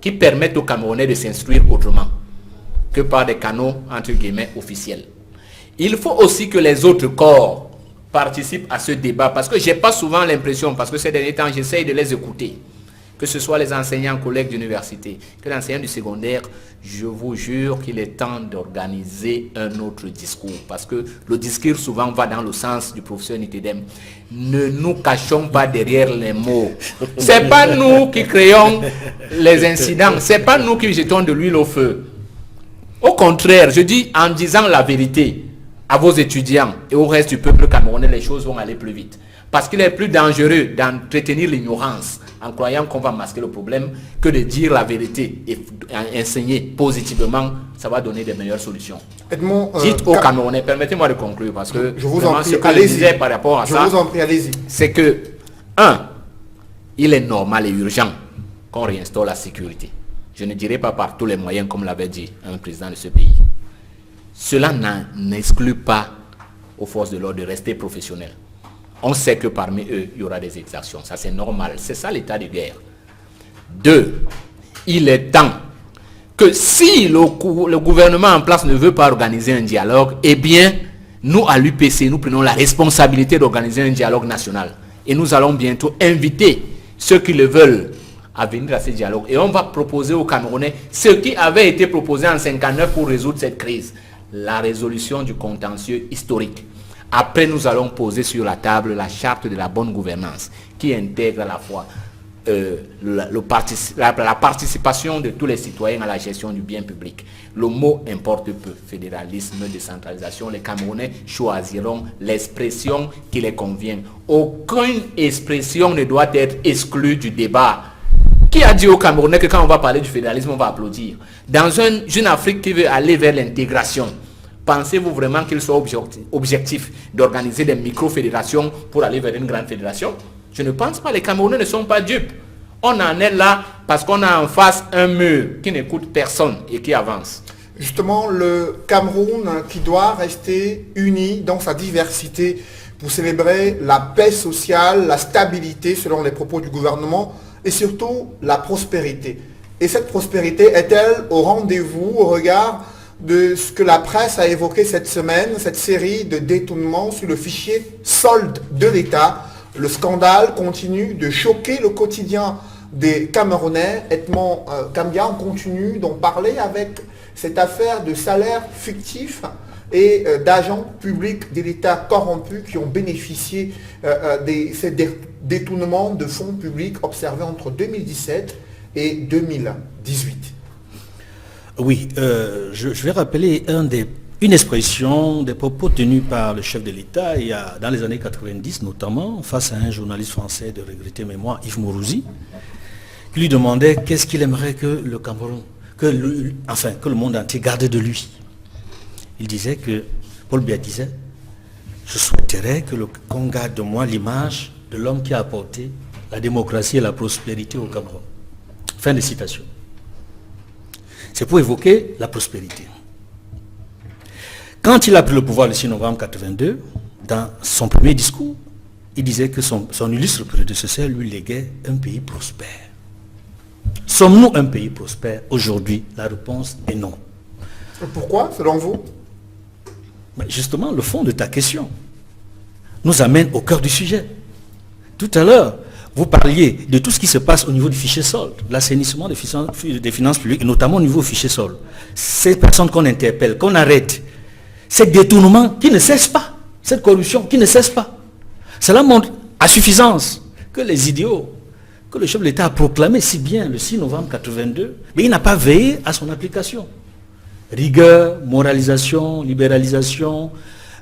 qui permettent aux Camerounais de s'instruire autrement que par des canaux, entre guillemets, officiels. Il faut aussi que les autres corps participent à ce débat, parce que je n'ai pas souvent l'impression, parce que ces derniers temps, j'essaye de les écouter, que ce soit les enseignants, collègues d'université, que les enseignants du secondaire, je vous jure qu'il est temps d'organiser un autre discours, parce que le discours souvent va dans le sens du professeur Nitedem. Ne nous cachons pas derrière les mots. C'est pas nous qui créons les incidents, c'est pas nous qui jetons de l'huile au feu. Au contraire, je dis en disant la vérité à vos étudiants et au reste du peuple camerounais, les choses vont aller plus vite. Parce qu'il est plus dangereux d'entretenir l'ignorance en croyant qu'on va masquer le problème, que de dire la vérité et enseigner positivement, ça va donner des meilleures solutions. Edmond, Dites aux Camerounais, permettez-moi de conclure, parce que je vous en prie, ce que je disais par rapport à je ça, vous en prie, allez-y. c'est que, un, il est normal et urgent qu'on réinstaure la sécurité. Je ne dirais pas par tous les moyens, comme l'avait dit un président de ce pays. Cela n'exclut pas aux forces de l'ordre de rester professionnelles. On sait que parmi eux, il y aura des exactions. Ça, c'est normal. C'est ça l'état de guerre. Deux, il est temps que si le gouvernement en place ne veut pas organiser un dialogue, eh bien, nous, à l'UPC, nous prenons la responsabilité d'organiser un dialogue national. Et nous allons bientôt inviter ceux qui le veulent à venir à ce dialogue. Et on va proposer aux Camerounais ce qui avait été proposé en 1959 pour résoudre cette crise. La résolution du contentieux historique. Après, nous allons poser sur la table la charte de la bonne gouvernance qui intègre à la fois la participation de tous les citoyens à la gestion du bien public. Le mot importe peu. Fédéralisme, décentralisation. Les Camerounais choisiront l'expression qui les convient. Aucune expression ne doit être exclue du débat. Qui a dit aux Camerounais que quand on va parler du fédéralisme, on va applaudir? Dans une Afrique qui veut aller vers l'intégration, pensez-vous vraiment qu'il soit objectif d'organiser des micro-fédérations pour aller vers une grande fédération? Je ne pense pas. Les Camerounais ne sont pas dupes. On en est là parce qu'on a en face un mur qui n'écoute personne et qui avance. Justement, le Cameroun qui doit rester uni dans sa diversité pour célébrer la paix sociale, la stabilité selon les propos du gouvernement et surtout la prospérité. Et cette prospérité est-elle au rendez-vous au regard de ce que la presse a évoqué cette semaine, cette série de détournements sur le fichier solde de l'État? Le scandale continue de choquer le quotidien des Camerounais. Edmond Kambia, on continue d'en parler avec cette affaire de salaires fictifs et d'agents publics de l'État corrompus qui ont bénéficié de ces détournements de fonds publics observés entre 2017 et 2018. Oui, je vais rappeler une expression des propos tenus par le chef de l'État dans les années 90 notamment, face à un journaliste français de regrettée mémoire, Yves Mourouzi, qui lui demandait qu'est-ce qu'il aimerait que le Cameroun, que le monde entier garde de lui. Il disait que, Paul Biya disait, je souhaiterais qu'on garde de moi l'image de l'homme qui a apporté la démocratie et la prospérité au Cameroun. Fin de citation. C'est pour évoquer la prospérité. Quand il a pris le pouvoir le 6 novembre 1982, dans son premier discours, il disait que son illustre prédécesseur lui léguait un pays prospère. Sommes-nous un pays prospère aujourd'hui? La réponse est non. Pourquoi, selon vous? Mais justement, le fond de ta question nous amène au cœur du sujet. Tout à l'heure, vous parliez de tout ce qui se passe au niveau du fichier solde, l'assainissement des finances publiques, et notamment au niveau du fichier solde. Ces personnes qu'on interpelle, qu'on arrête, ces détournements qui ne cessent pas, cette corruption qui ne cesse pas. Cela montre à suffisance que les idéaux que le chef de l'État a proclamés si bien le 6 novembre 1982, mais il n'a pas veillé à son application. Rigueur, moralisation, libéralisation,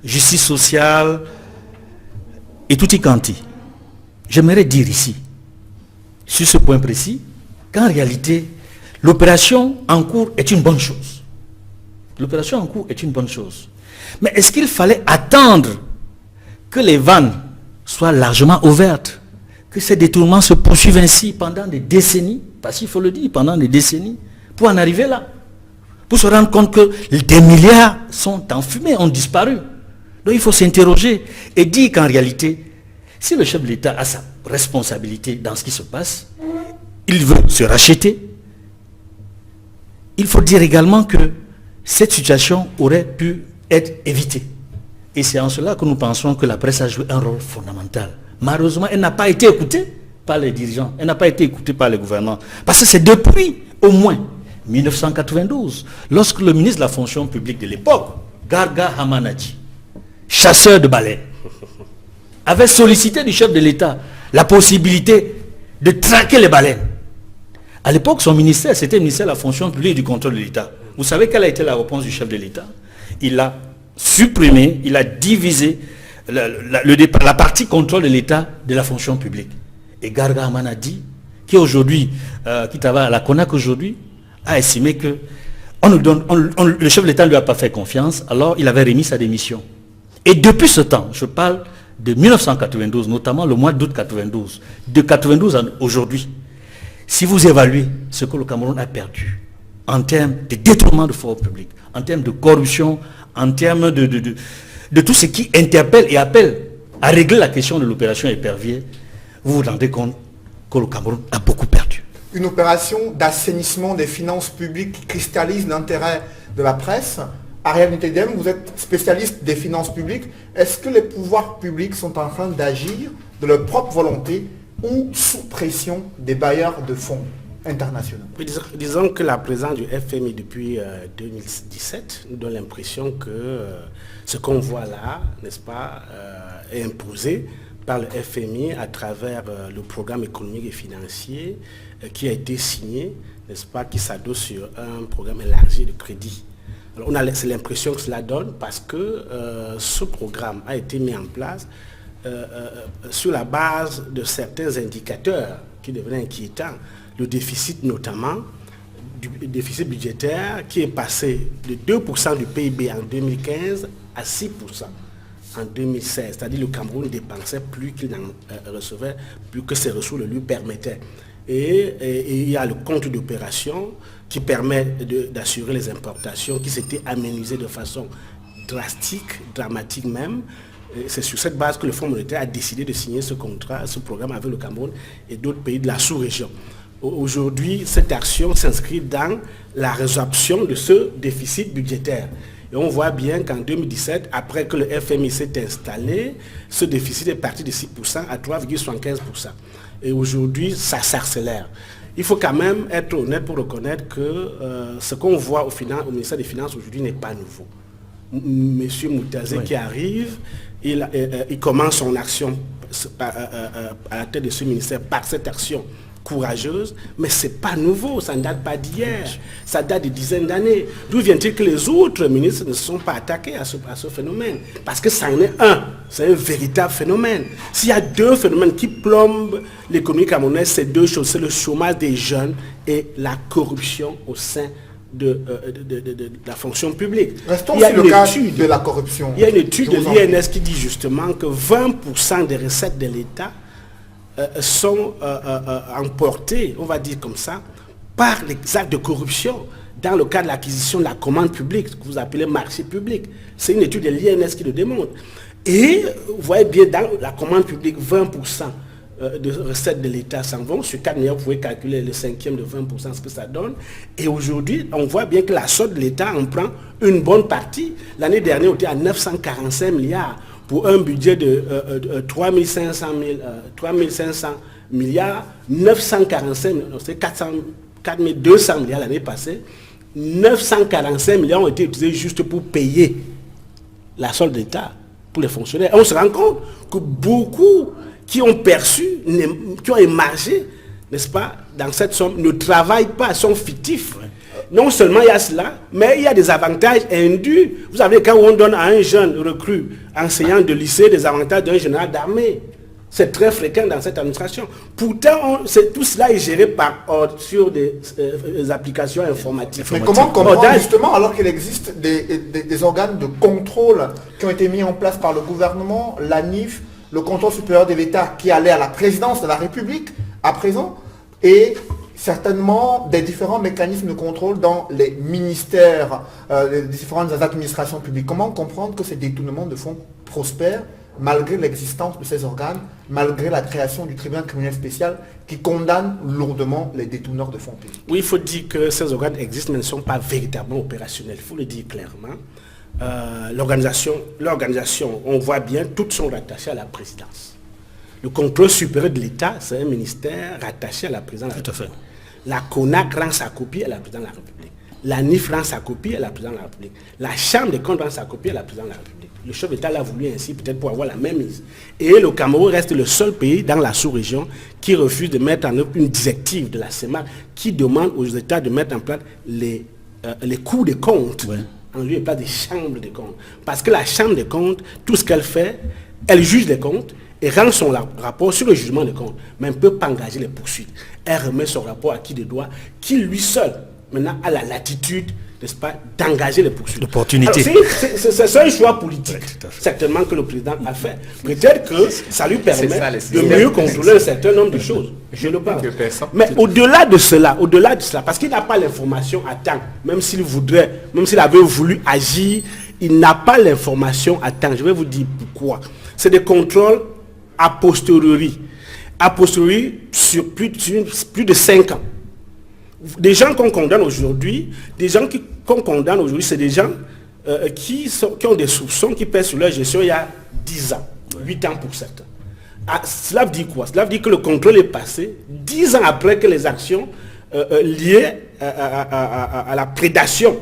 justice sociale et tout y quanti. J'aimerais dire ici, sur ce point précis, qu'en réalité, l'opération en cours est une bonne chose. L'opération en cours est une bonne chose. Mais est-ce qu'il fallait attendre que les vannes soient largement ouvertes, que ces détournements se poursuivent ainsi pendant des décennies, parce qu'il faut le dire, pendant des décennies, pour en arriver là, pour se rendre compte que des milliards sont en fumée, ont disparu. Donc il faut s'interroger et dire qu'en réalité, si le chef de l'État a sa responsabilité dans ce qui se passe, il veut se racheter, il faut dire également que cette situation aurait pu être évitée. Et c'est en cela que nous pensons que la presse a joué un rôle fondamental. Malheureusement, elle n'a pas été écoutée par les dirigeants, elle n'a pas été écoutée par les gouvernants. Parce que c'est depuis au moins 1992, lorsque le ministre de la fonction publique de l'époque, Garga Hamanadji, chasseur de baleines, avait sollicité du chef de l'État la possibilité de traquer les baleines. À l'époque, son ministère, c'était le ministère de la fonction publique et du contrôle de l'État. Vous savez quelle a été la réponse du chef de l'État? Il a supprimé, il a divisé la partie contrôle de l'État de la fonction publique. Et Garga Haman a dit qui aujourd'hui, qui travaille à la CONAC aujourd'hui, a estimé que le chef de l'État ne lui a pas fait confiance, alors il avait remis sa démission. Et depuis ce temps, je parle de 1992, notamment le mois d'août 92, de 92 à aujourd'hui, si vous évaluez ce que le Cameroun a perdu en termes de détournement de fonds publics, en termes de corruption, en termes de tout ce qui interpelle et appelle à régler la question de l'opération Épervier, vous vous rendez compte que le Cameroun a beaucoup perdu. Une opération d'assainissement des finances publiques qui cristallise l'intérêt de la presse. Ariel Ntedem, vous êtes spécialiste des finances publiques. Est-ce que les pouvoirs publics sont en train d'agir de leur propre volonté ou sous pression des bailleurs de fonds internationaux? Oui, disons que la présence du FMI depuis 2017 nous donne l'impression que ce qu'on voit là, n'est-ce pas, est imposé par le FMI à travers le programme économique et financier qui a été signé, n'est-ce pas, qui s'adosse sur un programme élargi de crédit. Alors on a l'impression que cela donne parce que ce programme a été mis en place sur la base de certains indicateurs qui devenaient inquiétants. Le déficit notamment, du déficit budgétaire qui est passé de 2% du PIB en 2015 à 6% en 2016. C'est-à-dire que le Cameroun dépensait plus qu'il n'en recevait, plus que ses ressources le lui permettaient. Et il y a le compte d'opération qui permet d'assurer les importations qui s'étaient aménagées de façon drastique, dramatique même. C'est sur cette base que le Fonds monétaire a décidé de signer ce contrat, ce programme avec le Cameroun et d'autres pays de la sous-région. Aujourd'hui, cette action s'inscrit dans la résorption de ce déficit budgétaire. Et on voit bien qu'en 2017, après que le FMI s'est installé, ce déficit est parti de 6% à 3,75%. Et aujourd'hui, ça s'accélère. Il faut quand même être honnête pour reconnaître que ce qu'on voit au ministère des Finances aujourd'hui n'est pas nouveau. Monsieur Moutazé qui arrive, il commence son action à la tête de ce ministère par cette action courageuse, mais ce n'est pas nouveau, ça ne date pas d'hier, ça date de dizaines d'années. D'où vient-il que les autres ministres ne se sont pas attaqués à ce phénomène? Parce que ça en est c'est un véritable phénomène. S'il y a deux phénomènes qui plombent l'économie camerounaise, c'est deux choses, c'est le chômage des jeunes et la corruption au sein de la fonction publique. Restons sur le cas de la corruption. Il y a une étude de l'INS qui dit justement que 20% des recettes de l'État sont emportés, on va dire comme ça, par les actes de corruption dans le cadre de l'acquisition de la commande publique, ce que vous appelez marché public. C'est une étude de l'INS qui le démontre. Et vous voyez bien, dans la commande publique, 20% de recettes de l'État s'en vont. Sur 4 milliards, vous pouvez calculer le cinquième de 20%, ce que ça donne. Et aujourd'hui, on voit bien que la solde de l'État en prend une bonne partie. L'année dernière, on était à 945 milliards. Pour un budget de 3500 milliards, 945, c'est 4200 milliards l'année passée, 945 milliards ont été utilisés juste pour payer la solde d'État pour les fonctionnaires. Et on se rend compte que beaucoup qui ont perçu, qui ont émargé, n'est-ce pas, dans cette somme, ne travaillent pas, sont fictifs. Non seulement il y a cela, mais il y a des avantages indus. Vous savez, quand on donne à un jeune recrue, enseignant de lycée, des avantages d'un général d'armée, c'est très fréquent dans cette administration. Pourtant, tout cela est géré sur des applications informatiques. Mais comment comprendre justement, alors qu'il existe des organes de contrôle qui ont été mis en place par le gouvernement, l'ANIF, le contrôle supérieur de l'État qui allait à la présidence de la République à présent, et certainement des différents mécanismes de contrôle dans les ministères, les différentes administrations publiques. Comment comprendre que ces détournements de fonds prospèrent malgré l'existence de ces organes, malgré la création du tribunal criminel spécial qui condamne lourdement les détourneurs de fonds publics? Oui, il faut dire que ces organes existent mais ne sont pas véritablement opérationnels. Il faut le dire clairement. L'organisation, on voit bien, toutes sont rattachées à la présidence. Le contrôle supérieur de l'État, c'est un ministère rattaché à la présidence de la République. La CONAC rend sa copie à la présidence de la République. La NIF rend sa copie à la présidence de la République. La Chambre des comptes rend sa copie à la présidence de la République. Le chef d'État l'a voulu ainsi, peut-être pour avoir la même mise. Et le Cameroun reste le seul pays dans la sous-région qui refuse de mettre en œuvre une directive de la CEMAC qui demande aux États de mettre en place les cours de comptes en lieu et place des chambres de comptes. Parce que la Chambre des comptes, tout ce qu'elle fait, elle juge les comptes et rend son rapport sur le jugement de compte, mais elle ne peut pas engager les poursuites. Elle remet son rapport à qui de droit, qui lui seul, maintenant, a la latitude, n'est-ce pas, d'engager les poursuites. L'opportunité. C'est un choix politique, certainement, que le président a fait. Peut-être que ça lui permet de mieux contrôler un certain nombre de choses. Je le pense. Mais au-delà de cela, parce qu'il n'a pas l'information à temps, même s'il voudrait, même s'il avait voulu agir, il n'a pas l'information à temps. Je vais vous dire pourquoi. C'est des contrôles a posteriori. A posteriori sur plus de 5 ans. Des gens qu'on condamne aujourd'hui, c'est des gens qui ont des soupçons qui pèsent sur leur gestion il y a 10 ans, 8 ans pour certains. Cela veut dire quoi? Cela veut dire que le contrôle est passé 10 ans après que les actions liées à la prédation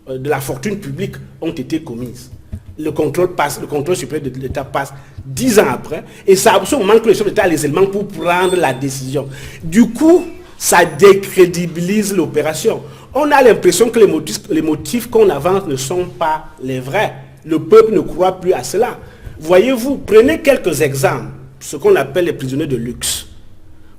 de la fortune publique ont été commises. Le contrôle supérieur de l'État passe 10 ans après, et c'est à ce moment que le chef d'État a les éléments pour prendre la décision. Du coup, ça décrédibilise l'opération. On a l'impression que les motifs qu'on avance ne sont pas les vrais. Le peuple ne croit plus à cela. Voyez-vous, prenez quelques exemples, ce qu'on appelle les prisonniers de luxe.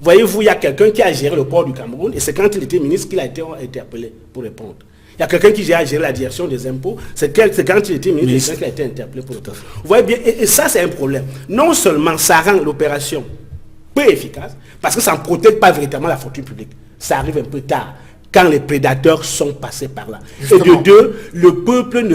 Voyez-vous, il y a quelqu'un qui a géré le port du Cameroun, et c'est quand il était ministre qu'il a été appelé pour répondre. Il y a quelqu'un qui a géré la direction des impôts, c'est quand il était ministre qu'il a été interpellé pour répondre. Vous voyez bien, et ça c'est un problème. Non seulement ça rend l'opération peu efficace, parce que ça ne protège pas véritablement la fortune publique. Ça arrive un peu tard, quand les prédateurs sont passés par là. Justement. Et de deux, le peuple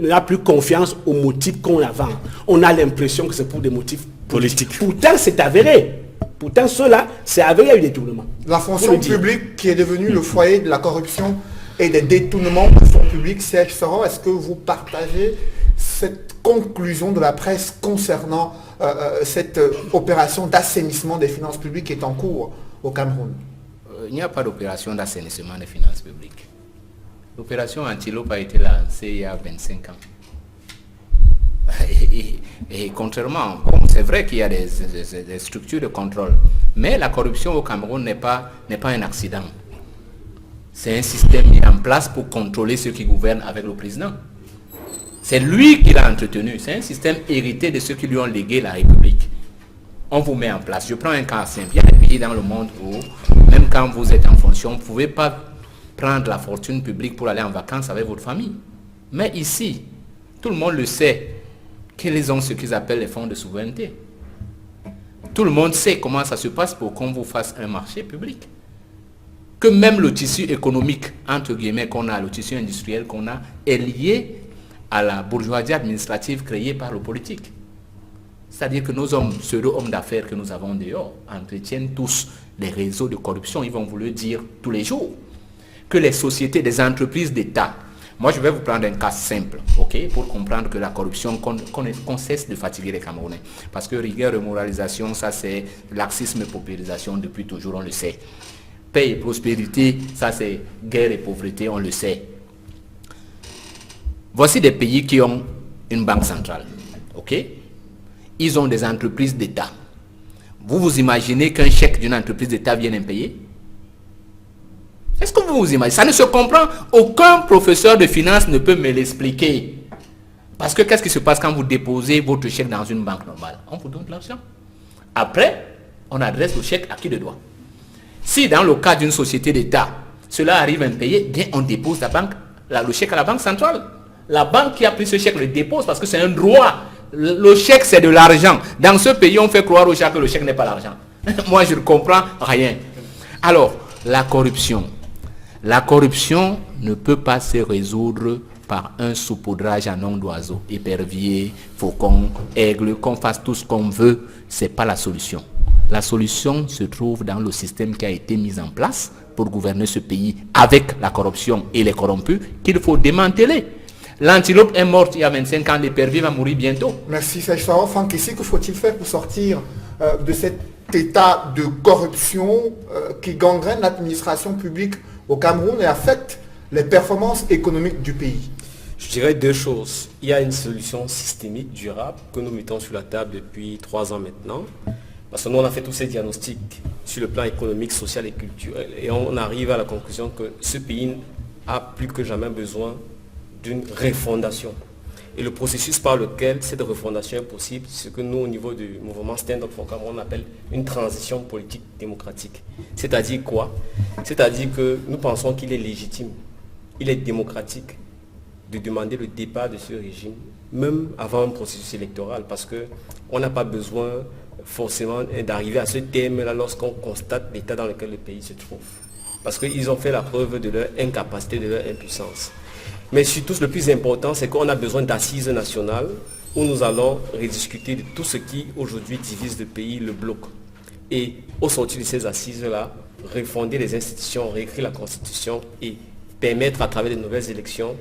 n'a plus confiance aux motifs qu'on avance. On a l'impression que c'est pour des motifs politiques. Pourtant, c'est avéré. Pourtant, cela, c'est avéré, il y a eu des détournements. La fonction publique qui est devenue le foyer de la corruption et des détournements de fonds publics, Serge Soro, est-ce que vous partagez cette conclusion de la presse concernant cette opération d'assainissement des finances publiques qui est en cours au Cameroun? Il n'y a pas d'opération d'assainissement des finances publiques. L'opération Antilope a été lancée il y a 25 ans. Et contrairement, c'est vrai qu'il y a des structures de contrôle, mais la corruption au Cameroun n'est pas un accident. C'est un système mis en place pour contrôler ceux qui gouvernent avec le président. C'est lui qui l'a entretenu. C'est un système hérité de ceux qui lui ont légué la République. On vous met en place. Je prends un cas simple. Il y a des pays dans le monde où, même quand vous êtes en fonction, vous ne pouvez pas prendre la fortune publique pour aller en vacances avec votre famille. Mais ici, tout le monde le sait, qu'ils ont ce qu'ils appellent les fonds de souveraineté. Tout le monde sait comment ça se passe pour qu'on vous fasse un marché public. Que même le tissu économique, entre guillemets, qu'on a, le tissu industriel qu'on a, est lié à la bourgeoisie administrative créée par le politique. C'est-à-dire que nos pseudo-hommes d'affaires que nous avons dehors entretiennent tous les réseaux de corruption. Ils vont vous le dire tous les jours. Que les sociétés, des entreprises d'État. Moi, je vais vous prendre un cas simple, ok, pour comprendre que la corruption, qu'on cesse de fatiguer les Camerounais. Parce que rigueur et moralisation, ça c'est laxisme et paupérisation depuis toujours, on le sait. Paix et prospérité, ça c'est guerre et pauvreté, on le sait. Voici des pays qui ont une banque centrale, ok? Ils ont des entreprises d'État. Vous vous imaginez qu'un chèque d'une entreprise d'État vienne impayer? Est-ce que vous vous imaginez? Ça ne se comprend. Aucun professeur de finance ne peut me l'expliquer. Parce que qu'est-ce qui se passe quand vous déposez votre chèque dans une banque normale? On vous donne de l'argent. Après, on adresse le chèque à qui de droit. Si dans le cas d'une société d'État, cela arrive impayé, bien on dépose le chèque à la banque centrale. La banque qui a pris ce chèque le dépose parce que c'est un droit. Le chèque, c'est de l'argent. Dans ce pays, on fait croire au chèque que le chèque n'est pas l'argent. Moi, je ne comprends rien. Alors, la corruption. La corruption ne peut pas se résoudre par un saupoudrage à nom d'oiseau. Épervier, faucon, aigle, qu'on fasse tout ce qu'on veut, ce n'est pas la solution. La solution se trouve dans le système qui a été mis en place pour gouverner ce pays avec la corruption et les corrompus qu'il faut démanteler. L'antilope est morte il y a 25 ans, l'épervier va mourir bientôt. Merci Serge Soro. Franck, ici, que faut-il faire pour sortir de cet état de corruption qui gangrène l'administration publique au Cameroun et affecte les performances économiques du pays? Je dirais deux choses. Il y a une solution systémique, durable, que nous mettons sur la table depuis 3 ans maintenant. Parce que nous, on a fait tous ces diagnostics sur le plan économique, social et culturel. Et on arrive à la conclusion que ce pays a plus que jamais besoin d'une refondation. et le processus par lequel cette refondation est possible, ce que nous, au niveau du mouvement Stand Up for Cameroun, on appelle une transition politique démocratique. C'est-à-dire quoi? C'est-à-dire que nous pensons qu'il est légitime, il est démocratique de demander le départ de ce régime, même avant un processus électoral, parce qu'on n'a pas besoin forcément d'arriver à ce terme-là lorsqu'on constate l'état dans lequel le pays se trouve. Parce qu'ils ont fait la preuve de leur incapacité, de leur impuissance. Mais surtout, le plus important, c'est qu'on a besoin d'assises nationales où nous allons rediscuter de tout ce qui, aujourd'hui, divise le pays, le bloque. Et au sortir de ces assises-là, refonder les institutions, réécrire la Constitution et permettre, à travers de nouvelles élections,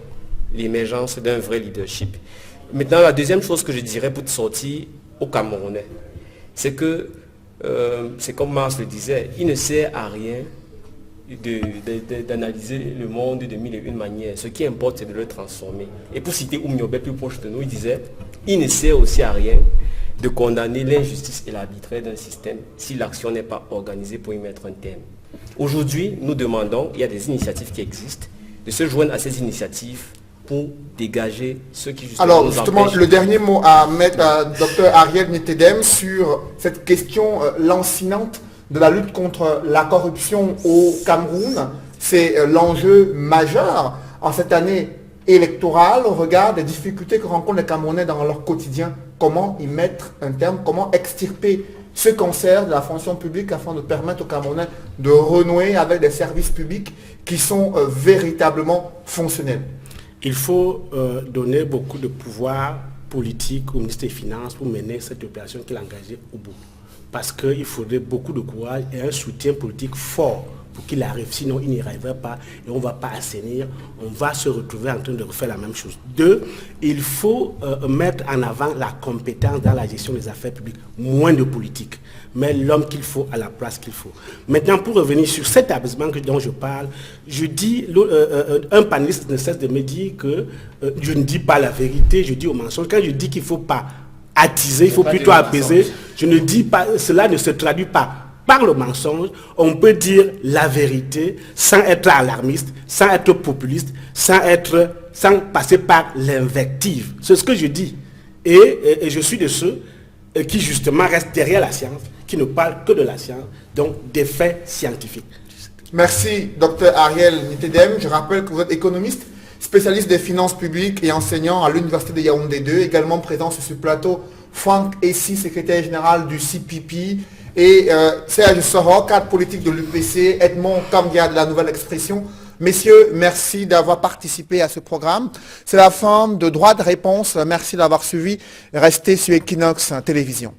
l'émergence d'un vrai leadership. Maintenant, la deuxième chose que je dirais pour sortir aux Camerounais, c'est que, c'est comme Marx le disait, il ne sert à rien d'analyser le monde de mille et une manières. Ce qui importe, c'est de le transformer. Et pour citer Oumniobé, plus proche de nous, il disait, il ne sert aussi à rien de condamner l'injustice et l'arbitraire d'un système si l'action n'est pas organisée pour y mettre un terme. Aujourd'hui, nous demandons, il y a des initiatives qui existent, de se joindre à ces initiatives pour dégager ceux qui justement Alors nous justement, empêchent. le dernier mot à mettre à Dr Ariel Ntedem sur cette question lancinante de la lutte contre la corruption au Cameroun. C'est l'enjeu majeur en cette année électorale au regard des difficultés que rencontrent les Camerounais dans leur quotidien. Comment y mettre un terme, comment extirper ce cancer de la fonction publique afin de permettre aux Camerounais de renouer avec des services publics qui sont véritablement fonctionnels. Il faut donner beaucoup de pouvoir politique au ministre des Finances pour mener cette opération qu'il a engagée au bout. Parce qu'il faudrait beaucoup de courage et un soutien politique fort pour qu'il arrive. Sinon, il n'y arriverait pas et on ne va pas assainir. On va se retrouver en train de refaire la même chose. Deux, il faut mettre en avant la compétence dans la gestion des affaires publiques. Moins de politique, mais l'homme qu'il faut à la place qu'il faut. Maintenant, pour revenir sur cet abaissement dont je parle, je dis, un panéliste ne cesse de me dire que je ne dis pas la vérité, je dis au mensonge. Quand je dis qu'il ne faut pas attiser, il faut plutôt apaiser, je ne dis pas, cela ne se traduit pas par le mensonge. On peut dire la vérité sans être alarmiste, sans être populiste, sans passer par l'invective. C'est ce que je dis. Et je suis de ceux qui justement restent derrière la science, qui ne parlent que de la science, donc des faits scientifiques. Merci, Dr Ariel Ntedem. Je rappelle que vous êtes économiste, spécialiste des finances publiques et enseignant à l'Université de Yaoundé 2, également présent sur ce plateau, Franck Essi, secrétaire général du CPP, et Serge Soro, cadre politique de l'UPC, Edmond Kamdia de la Nouvelle Expression. Messieurs, merci d'avoir participé à ce programme. C'est la fin de Droit de réponse. Merci d'avoir suivi. Restez sur Equinox Télévision.